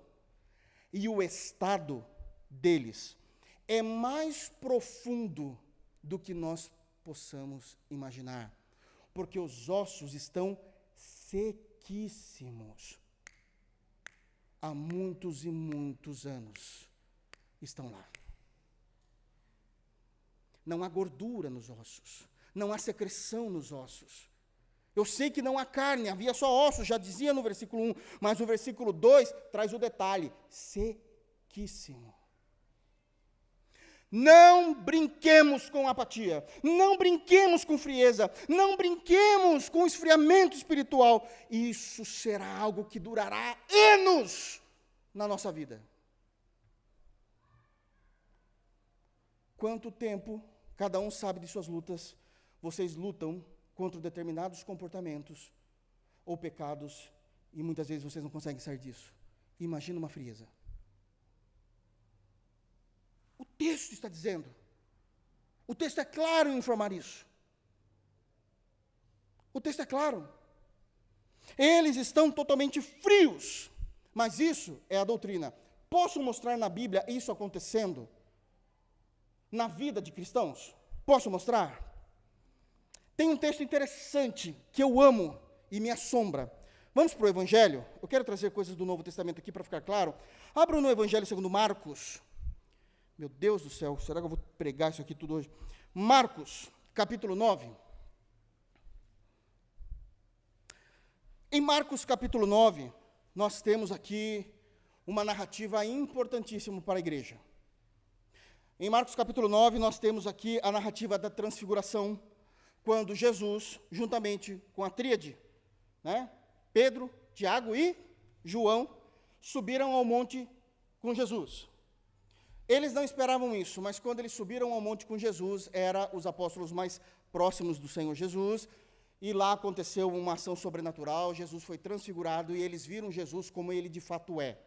e o estado deles é mais profundo do que nós possamos imaginar, porque os ossos estão sequíssimos. Há muitos e muitos anos estão lá. Não há gordura nos ossos, não há secreção nos ossos. Eu sei que não há carne, havia só ossos, já dizia no versículo 1, mas o versículo 2 traz o detalhe, sequíssimo. Não brinquemos com apatia, não brinquemos com frieza, não brinquemos com esfriamento espiritual. Isso será algo que durará anos na nossa vida. Quanto tempo, cada um sabe de suas lutas, vocês lutam contra determinados comportamentos ou pecados, e muitas vezes vocês não conseguem sair disso. Imagina uma frieza. O texto está dizendo, o texto é claro em informar isso. O texto é claro. Eles estão totalmente frios, mas isso é a doutrina. Posso mostrar na Bíblia isso acontecendo na vida de cristãos? Posso mostrar? Tem um texto interessante que eu amo e me assombra. Vamos para o Evangelho? Eu quero trazer coisas do Novo Testamento aqui para ficar claro. Abra no Evangelho segundo Marcos. Meu Deus do céu, será que eu vou pregar isso aqui tudo hoje? Marcos, capítulo 9. Em Marcos, capítulo 9, nós temos aqui uma narrativa importantíssima para a igreja. Em Marcos, capítulo 9, nós temos aqui a narrativa da transfiguração, quando Jesus, juntamente com a tríade, Pedro, Tiago e João, subiram ao monte com Jesus. Eles não esperavam isso, mas quando eles subiram ao monte com Jesus, eram os apóstolos mais próximos do Senhor Jesus, e lá aconteceu uma ação sobrenatural, Jesus foi transfigurado, e eles viram Jesus como ele de fato é,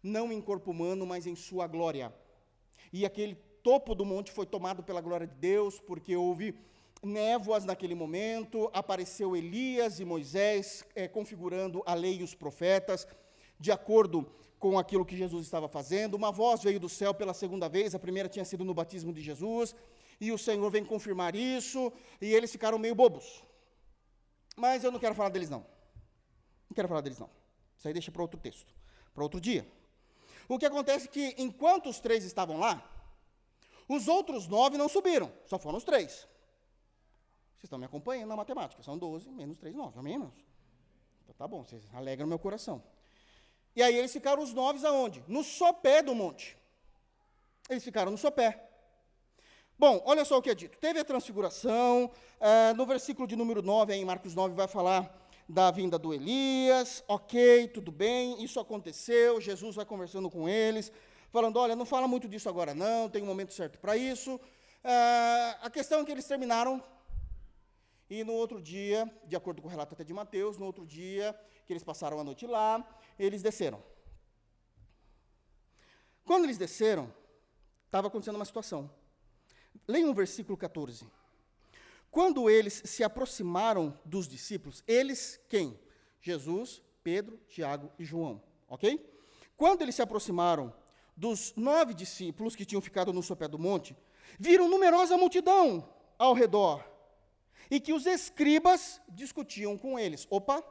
não em corpo humano, mas em sua glória. E aquele topo do monte foi tomado pela glória de Deus, porque houve névoas naquele momento, apareceu Elias e Moisés, configurando a lei e os profetas, de acordo com aquilo que Jesus estava fazendo. Uma voz veio do céu pela segunda vez, a primeira tinha sido no batismo de Jesus, e o Senhor vem confirmar isso, e eles ficaram meio bobos. Mas eu não quero falar deles, não. Não quero falar deles, não. Isso aí deixa para outro texto, para outro dia. O que acontece é que, enquanto os 3 estavam lá, os outros 9 não subiram, só foram os 3. Vocês estão me acompanhando na matemática, são 12, menos 3, 9, menos. Então tá bom, vocês alegram meu coração. E aí eles ficaram os 9 aonde? No sopé do monte. Eles ficaram no sopé. Bom, olha só o que é dito. Teve a transfiguração, no versículo de número 9, aí em Marcos 9, vai falar da vinda do Elias. Ok, tudo bem, isso aconteceu, Jesus vai conversando com eles, falando, olha, não fala muito disso agora não, tem um momento certo para isso. A questão é que eles terminaram, e no outro dia, de acordo com o relato até de Mateus, no outro dia, que eles passaram a noite lá, eles desceram. Quando eles desceram, estava acontecendo uma situação. Leiam o versículo 14. Quando eles se aproximaram dos discípulos, eles quem? Jesus, Pedro, Tiago e João, ok? Quando eles se aproximaram dos 9 discípulos que tinham ficado no sopé do monte, viram numerosa multidão ao redor, e que os escribas discutiam com eles. Opa,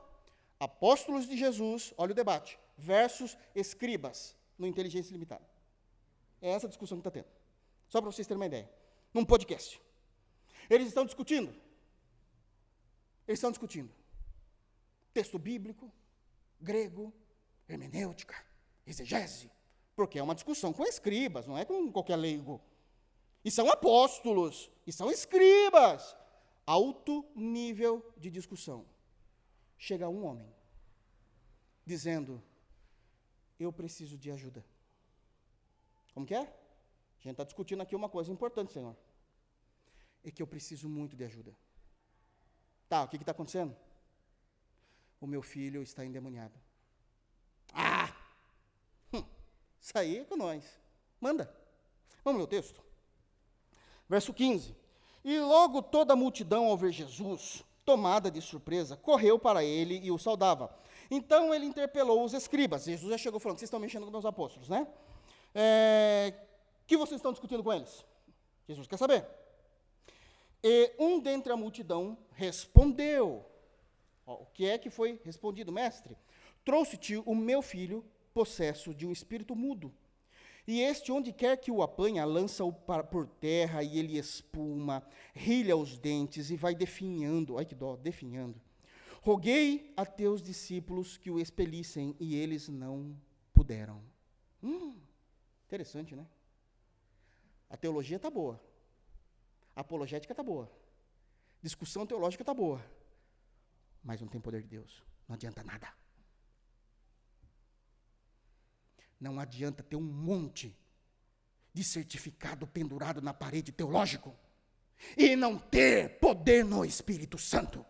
apóstolos de Jesus, olha o debate, versus escribas, no Inteligência Limitada. É essa a discussão que está tendo. Só para vocês terem uma ideia. Num podcast. Eles estão discutindo. Eles estão discutindo. Texto bíblico, grego, hermenêutica, exegese. Porque é uma discussão com escribas, não é com qualquer leigo. E são apóstolos, e são escribas. Alto nível de discussão. Chega um homem, dizendo, eu preciso de ajuda. Como que é? A gente está discutindo aqui uma coisa importante, Senhor. É que eu preciso muito de ajuda. Tá, o que está acontecendo? O meu filho está endemoniado. Isso aí é com nós. Manda. Vamos ler o texto. Verso 15. E logo toda a multidão, ao ver Jesus, tomada de surpresa, correu para ele e o saudava. Então ele interpelou os escribas. Jesus já chegou falando, vocês estão mexendo com meus apóstolos, né? Que vocês estão discutindo com eles? Jesus quer saber. E um dentre a multidão respondeu. O que é que foi respondido, mestre? Trouxe-te o meu filho, possesso de um espírito mudo. E este, onde quer que o apanha, lança-o por terra, e ele espuma, rilha os dentes e vai definhando. Ai, que dó, definhando. Roguei a teus discípulos que o expelissem, e eles não puderam. Interessante, né? A teologia está boa. A apologética está boa. Discussão teológica está boa. Mas não tem poder de Deus. Não adianta nada. Não adianta ter um monte de certificado pendurado na parede teológico e não ter poder no Espírito Santo.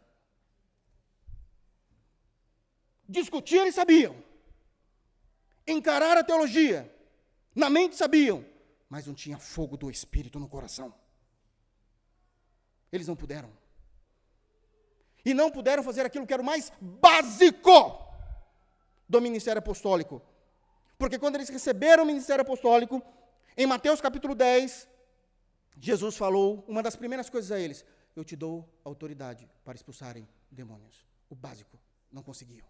Discutir eles sabiam. Encarar a teologia. Na mente sabiam. Mas não tinha fogo do Espírito no coração. Eles não puderam. E não puderam fazer aquilo que era o mais básico do ministério apostólico. Porque quando eles receberam o ministério apostólico, em Mateus capítulo 10, Jesus falou uma das primeiras coisas a eles: eu te dou autoridade para expulsarem demônios. O básico, não conseguiam.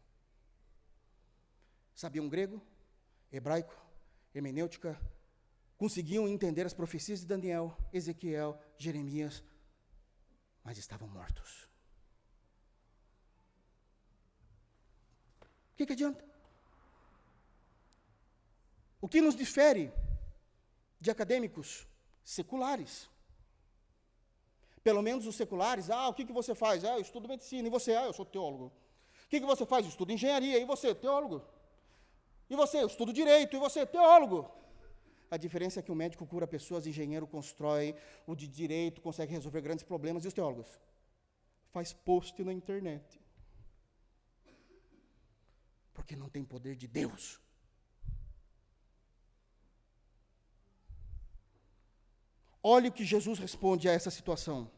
Sabiam grego, hebraico, hermenêutica, conseguiam entender as profecias de Daniel, Ezequiel, Jeremias, mas estavam mortos. O que adianta? O que nos difere de acadêmicos seculares? Pelo menos os seculares, o que você faz? Eu estudo medicina, e você? Eu sou teólogo. O que você faz? Eu estudo engenharia, e você? Teólogo. E você? Eu estudo direito, e você? Teólogo. A diferença é que o médico cura pessoas, o engenheiro constrói, o de direito consegue resolver grandes problemas, e os teólogos? Faz post na internet. Porque não tem poder de Deus. Olha o que Jesus responde a essa situação.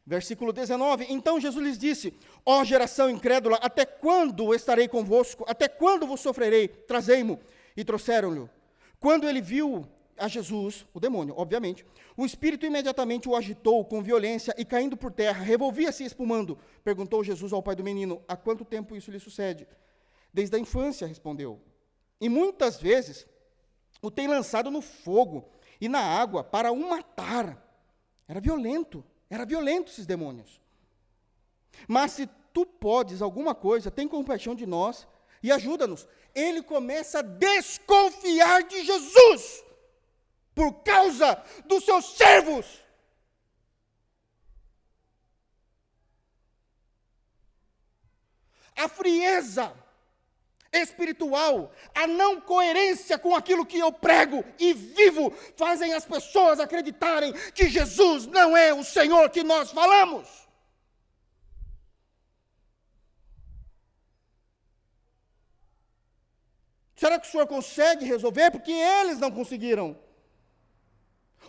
Versículo 19. Então Jesus lhes disse: ó geração incrédula, até quando estarei convosco? Até quando vos sofrerei? Trazei-mo. E trouxeram-lhe. Quando ele viu a Jesus, o demônio, obviamente, o espírito imediatamente o agitou com violência e, caindo por terra, revolvia-se espumando. Perguntou Jesus ao pai do menino: há quanto tempo isso lhe sucede? Desde a infância, respondeu. E muitas vezes o tem lançado no fogo e na água para o matar. Era violento esses demônios. Mas se tu podes alguma coisa, tem compaixão de nós e ajuda-nos. Ele começa a desconfiar de Jesus por causa dos seus servos. A frieza espiritual, a não coerência com aquilo que eu prego e vivo, fazem as pessoas acreditarem que Jesus não é o Senhor que nós falamos. Será que o Senhor consegue resolver? Porque eles não conseguiram.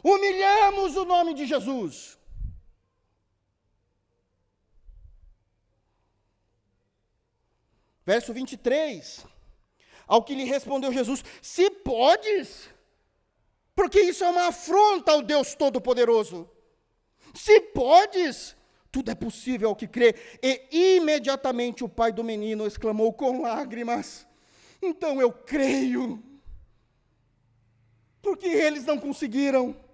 Humilhamos o nome de Jesus. Verso 23, ao que lhe respondeu Jesus: se podes, porque isso é uma afronta ao Deus Todo-Poderoso. Se podes, tudo é possível ao que crê. E imediatamente o pai do menino exclamou com lágrimas: então eu creio, porque eles não conseguiram.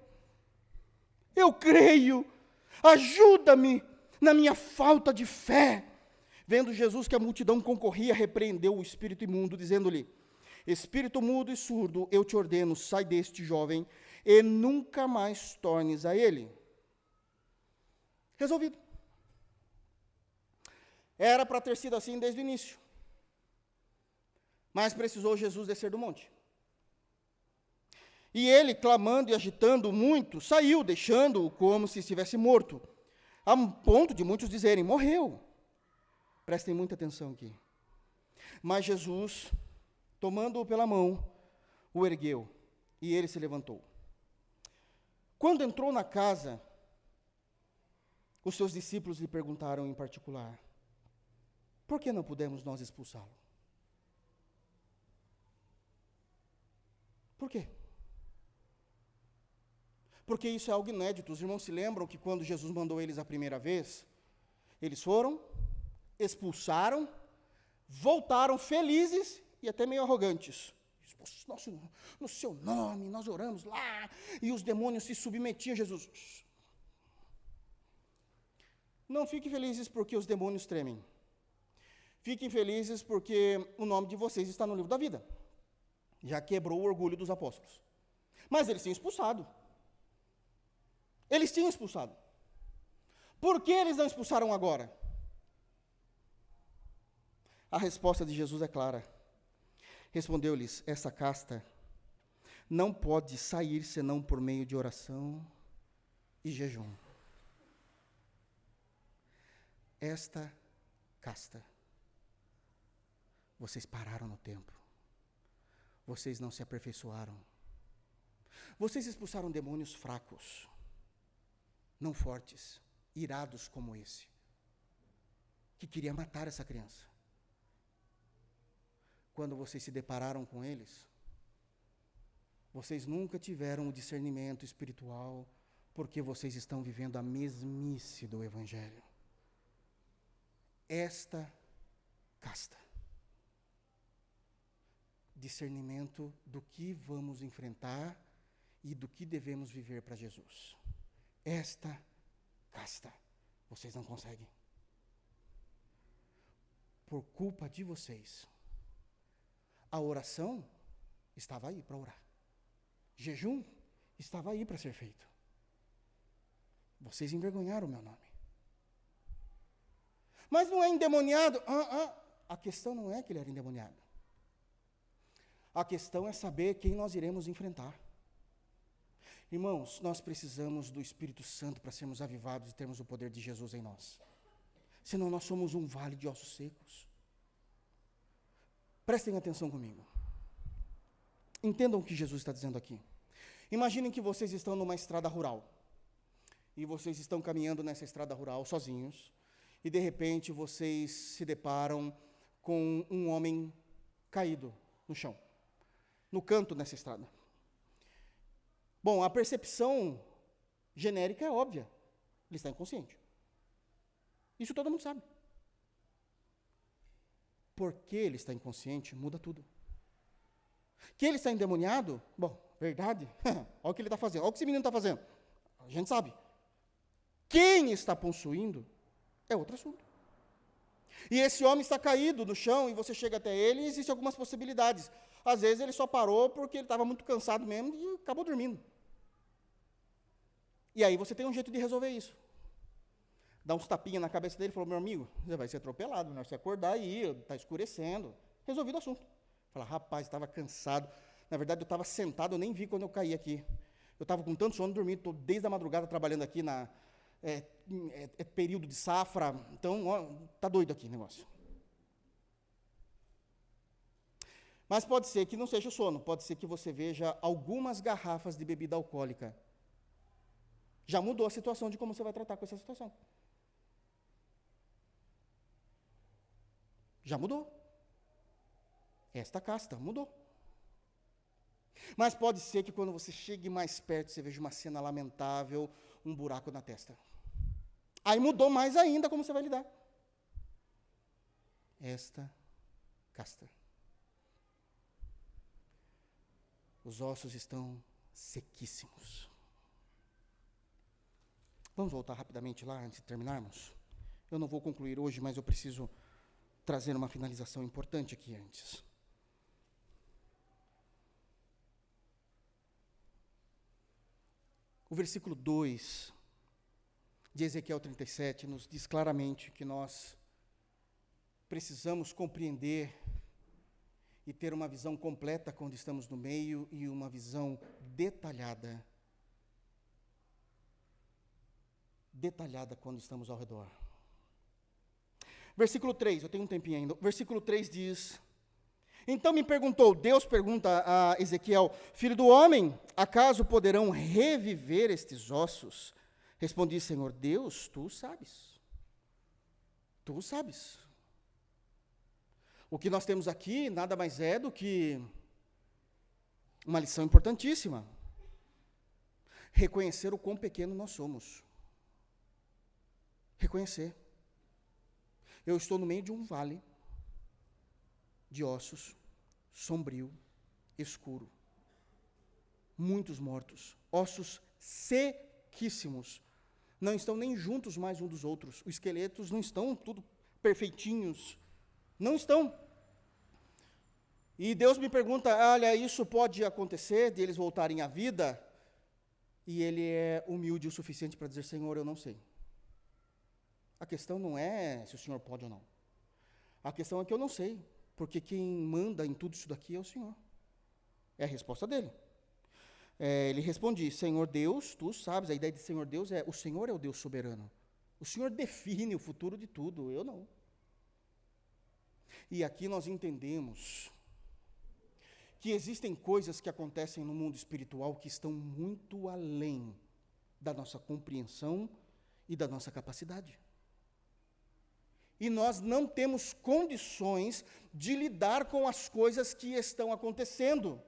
Eu creio, ajuda-me na minha falta de fé. Vendo Jesus que a multidão concorria, repreendeu o espírito imundo, dizendo-lhe: espírito mudo e surdo, eu te ordeno, sai deste jovem, e nunca mais tornes a ele. Resolvido. Era para ter sido assim desde o início. Mas precisou Jesus descer do monte. E ele, clamando e agitando muito, saiu, deixando-o como se estivesse morto. A um ponto de muitos dizerem, morreu. Prestem muita atenção aqui. Mas Jesus, tomando-o pela mão, o ergueu, e ele se levantou. Quando entrou na casa, os seus discípulos lhe perguntaram em particular, por que não pudemos nós expulsá-lo? Por quê? Porque isso é algo inédito. Os irmãos se lembram que quando Jesus mandou eles a primeira vez, eles foram, expulsaram, voltaram felizes e até meio arrogantes. No seu nome, nós oramos lá, e os demônios se submetiam a Jesus. Não fiquem felizes porque os demônios tremem. Fiquem felizes porque o nome de vocês está no livro da vida. Já quebrou o orgulho dos apóstolos. Mas eles tinham expulsado. Eles tinham expulsado. Por que eles não expulsaram agora? A resposta de Jesus é clara. Respondeu-lhes, essa casta não pode sair senão por meio de oração e jejum. Esta casta. Vocês pararam no tempo. Vocês não se aperfeiçoaram. Vocês expulsaram demônios fracos, não fortes, irados como esse, que queria matar essa criança. Quando vocês se depararam com eles, vocês nunca tiveram o discernimento espiritual, porque vocês estão vivendo a mesmice do Evangelho. Esta casta. Discernimento do que vamos enfrentar e do que devemos viver para Jesus. Esta casta. Vocês não conseguem. Por culpa de vocês. A oração estava aí para orar. Jejum estava aí para ser feito. Vocês envergonharam o meu nome. Mas não é endemoniado. A questão não é que ele era endemoniado. A questão é saber quem nós iremos enfrentar. Irmãos, nós precisamos do Espírito Santo para sermos avivados e termos o poder de Jesus em nós. Senão nós somos um vale de ossos secos. Prestem atenção comigo. Entendam o que Jesus está dizendo aqui. Imaginem que vocês estão numa estrada rural. E vocês estão caminhando nessa estrada rural sozinhos. E de repente vocês se deparam com um homem caído no chão. No canto dessa estrada. Bom, a percepção genérica é óbvia. Ele está inconsciente. Isso todo mundo sabe. Porque ele está inconsciente, muda tudo. Que ele está endemoniado, bom, verdade, olha o que ele está fazendo, olha o que esse menino está fazendo. A gente sabe. Quem está possuindo é outro assunto. E esse homem está caído no chão e você chega até ele e existem algumas possibilidades. Às vezes ele só parou porque ele estava muito cansado mesmo e acabou dormindo. E aí você tem um jeito de resolver isso. Dá uns tapinhas na cabeça dele e falou, meu amigo, você vai ser atropelado, melhor você acordar aí, está escurecendo. Resolvido o assunto. Fala, rapaz, estava cansado. Na verdade, eu estava sentado, eu nem vi quando eu caí aqui. Eu estava com tanto sono, dormindo, estou desde a madrugada trabalhando aqui é período de safra, então, está doido aqui o negócio. Mas pode ser que não seja o sono, pode ser que você veja algumas garrafas de bebida alcoólica. Já mudou a situação de como você vai tratar com essa situação. Já mudou. Esta casta mudou. Mas pode ser que quando você chegue mais perto, você veja uma cena lamentável, um buraco na testa. Aí mudou mais ainda como você vai lidar. Esta casta. Os ossos estão sequíssimos. Vamos voltar rapidamente lá antes de terminarmos? Eu não vou concluir hoje, mas eu preciso trazer uma finalização importante aqui antes. O versículo 2 de Ezequiel 37 nos diz claramente que nós precisamos compreender e ter uma visão completa quando estamos no meio e uma visão detalhada detalhada quando estamos ao redor. Versículo 3, eu tenho um tempinho ainda. Versículo 3 diz: então me perguntou, Deus pergunta a Ezequiel, filho do homem, acaso poderão reviver estes ossos? Respondi, Senhor Deus, tu sabes. Tu sabes. O que nós temos aqui nada mais é do que uma lição importantíssima. Reconhecer o quão pequeno nós somos. Reconhecer. Eu estou no meio de um vale de ossos, sombrio, escuro. Muitos mortos, ossos sequíssimos. Não estão nem juntos mais um dos outros. Os esqueletos não estão tudo perfeitinhos. Não estão. E Deus me pergunta, olha, isso pode acontecer, de eles voltarem à vida? E ele é humilde o suficiente para dizer, Senhor, eu não sei. A questão não é se o Senhor pode ou não. A questão é que eu não sei, porque quem manda em tudo isso daqui é o Senhor. É a resposta dele. Ele responde, Senhor Deus, tu sabes, a ideia de Senhor Deus é, o Senhor é o Deus soberano. O Senhor define o futuro de tudo, eu não. E aqui nós entendemos que existem coisas que acontecem no mundo espiritual que estão muito além da nossa compreensão e da nossa capacidade. E nós não temos condições de lidar com as coisas que estão acontecendo.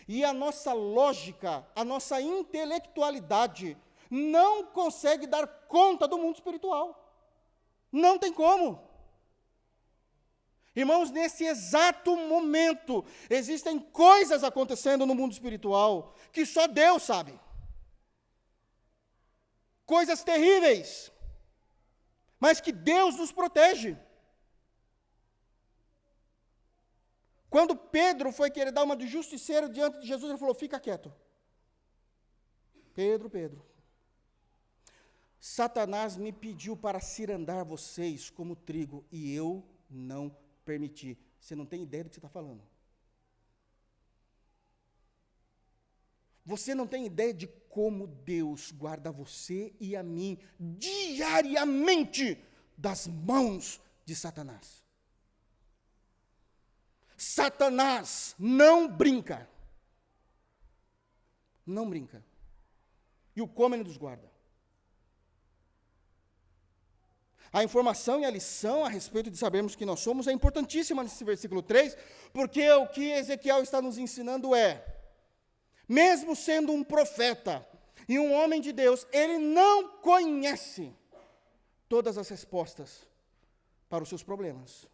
E a nossa lógica, a nossa intelectualidade não consegue dar conta do mundo espiritual. Não tem como. Irmãos, nesse exato momento, existem coisas acontecendo no mundo espiritual que só Deus sabe. Coisas terríveis, mas que Deus nos protege. Quando Pedro foi querer dar uma de justiceiro diante de Jesus, ele falou, fica quieto. Pedro, Satanás me pediu para cirandar vocês como trigo, e eu não permiti. Você não tem ideia do que você está falando. Você não tem ideia de como Deus guarda você e a mim diariamente das mãos de Satanás. Satanás não brinca. Não brinca. E o como ele nos guarda. A informação e a lição a respeito de sabermos que nós somos é importantíssima nesse versículo 3, porque o que Ezequiel está nos ensinando é, mesmo sendo um profeta e um homem de Deus, ele não conhece todas as respostas para os seus problemas.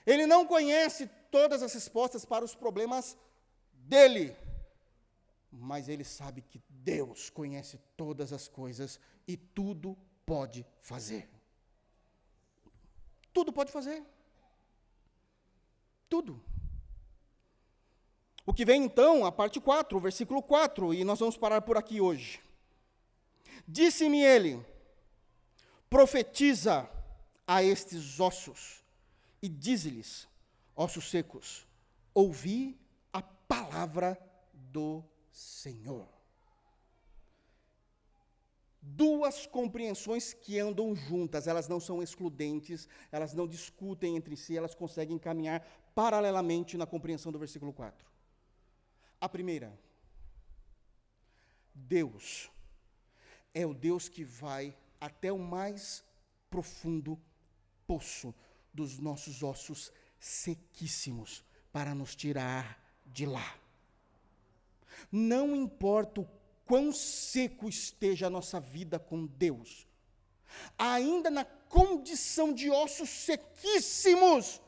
Ele não conhece todas as respostas para os problemas dele, mas ele sabe que Deus conhece todas as coisas e tudo pode fazer. Tudo pode fazer. Tudo. O que vem então, a parte 4, o versículo 4, e nós vamos parar por aqui hoje. Disse-me ele, profetiza a estes ossos, e dize-lhes, ossos secos, ouvi a palavra do Senhor. Duas compreensões que andam juntas, elas não são excludentes, elas não discutem entre si, elas conseguem caminhar paralelamente na compreensão do versículo 4. A primeira, Deus é o Deus que vai até o mais profundo poço dos nossos ossos sequíssimos para nos tirar de lá. Não importa o quão seco esteja a nossa vida com Deus, ainda na condição de ossos sequíssimos,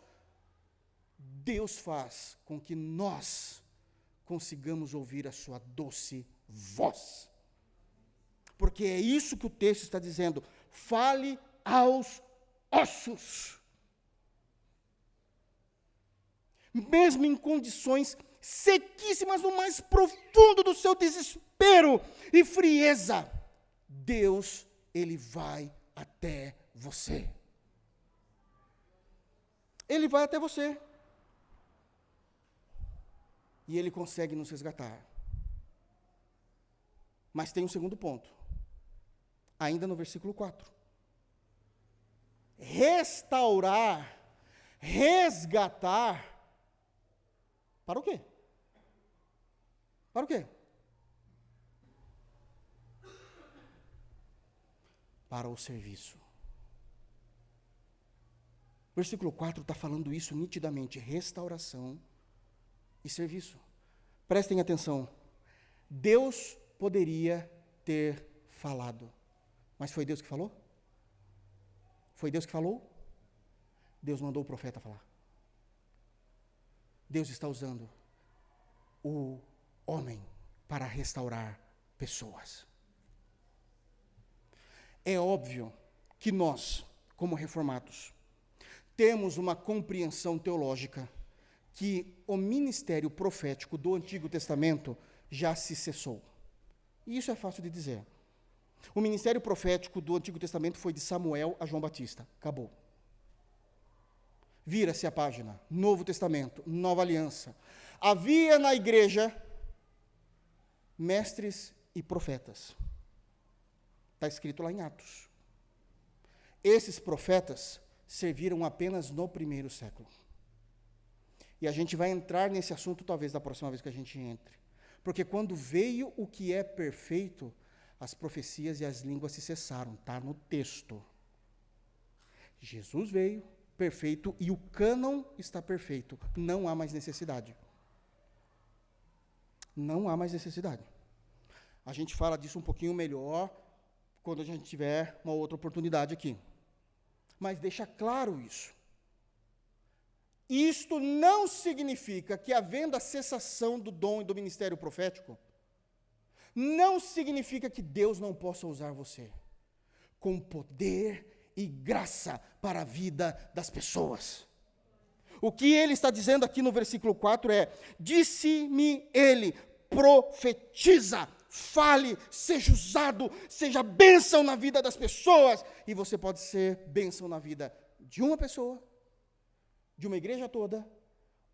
Deus faz com que nós consigamos ouvir a sua doce voz. Porque é isso que o texto está dizendo, fale aos ossos. Mesmo em condições sequíssimas, no mais profundo do seu desespero e frieza, Deus, Ele vai até você. Ele vai até você. E Ele consegue nos resgatar. Mas tem um segundo ponto. ainda no versículo 4. Restaurar, resgatar, para o quê? Para o quê? Para o serviço. Versículo 4 está falando isso nitidamente, restauração e serviço. Prestem atenção, Deus poderia ter falado, mas foi Deus que falou? Foi Deus que falou? Deus mandou o profeta falar. Deus está usando o homem para restaurar pessoas. É óbvio que nós, como reformados, temos uma compreensão teológica que o ministério profético do Antigo Testamento já se cessou. E isso é fácil de dizer. O ministério profético do Antigo Testamento foi de Samuel a João Batista. Acabou. Vira-se a página. Novo Testamento, Nova Aliança. Havia na igreja mestres e profetas. Está escrito lá em Atos. Esses profetas serviram apenas no primeiro século. E a gente vai entrar nesse assunto talvez da próxima vez que a gente entre. Porque quando veio o que é perfeito, as profecias e as línguas se cessaram. Está no texto. Jesus veio, perfeito, e o cânon está perfeito. Não há mais necessidade. Não há mais necessidade. A gente fala disso um pouquinho melhor quando a gente tiver uma outra oportunidade aqui. Mas deixa claro isso. Isto não significa que, havendo a cessação do dom e do ministério profético, não significa que Deus não possa usar você com poder e graça para a vida das pessoas. O que ele está dizendo aqui no versículo 4 é: disse-me ele, profetiza, fale, seja usado, seja bênção na vida das pessoas. E você pode ser bênção na vida de uma pessoa, de uma igreja toda,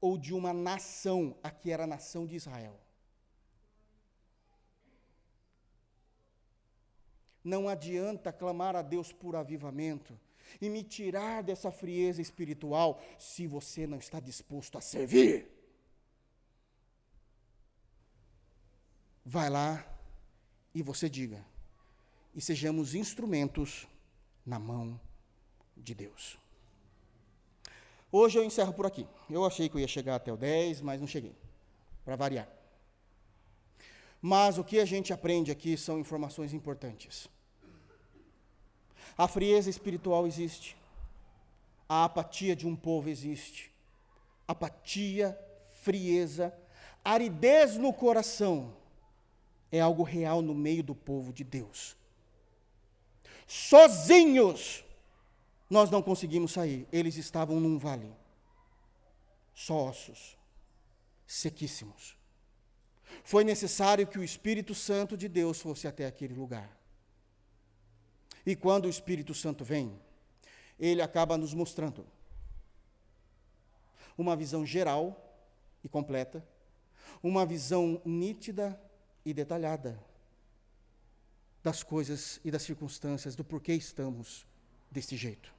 ou de uma nação, aqui era a nação de Israel. Não adianta clamar a Deus por avivamento e me tirar dessa frieza espiritual se você não está disposto a servir. Vai lá e você diga, e sejamos instrumentos na mão de Deus. Hoje eu encerro por aqui. Eu achei que eu ia chegar até o 10, mas não cheguei, para variar. Mas o que a gente aprende aqui são informações importantes. A frieza espiritual existe. A apatia de um povo existe. Apatia, frieza, aridez no coração é algo real no meio do povo de Deus. Sozinhos nós não conseguimos sair. Eles estavam num vale, só ossos, sequíssimos. Foi necessário que o Espírito Santo de Deus fosse até aquele lugar. E quando o Espírito Santo vem, ele acaba nos mostrando uma visão geral e completa, uma visão nítida e detalhada das coisas e das circunstâncias, do porquê estamos deste jeito.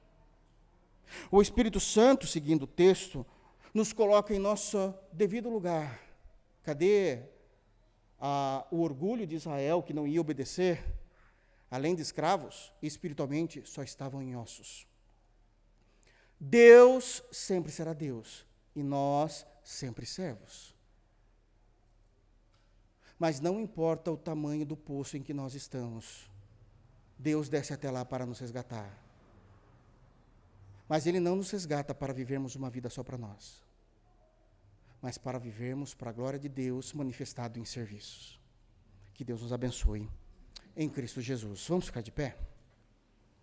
O Espírito Santo, seguindo o texto, nos coloca em nosso devido lugar. Cadê o orgulho de Israel, que não ia obedecer? Além de escravos, espiritualmente só estavam em ossos. Deus sempre será Deus, e nós sempre servos. Mas não importa o tamanho do poço em que nós estamos, Deus desce até lá para nos resgatar. Mas Ele não nos resgata para vivermos uma vida só para nós, mas para vivermos para a glória de Deus manifestado em serviços. Que Deus nos abençoe em Cristo Jesus. Vamos ficar de pé?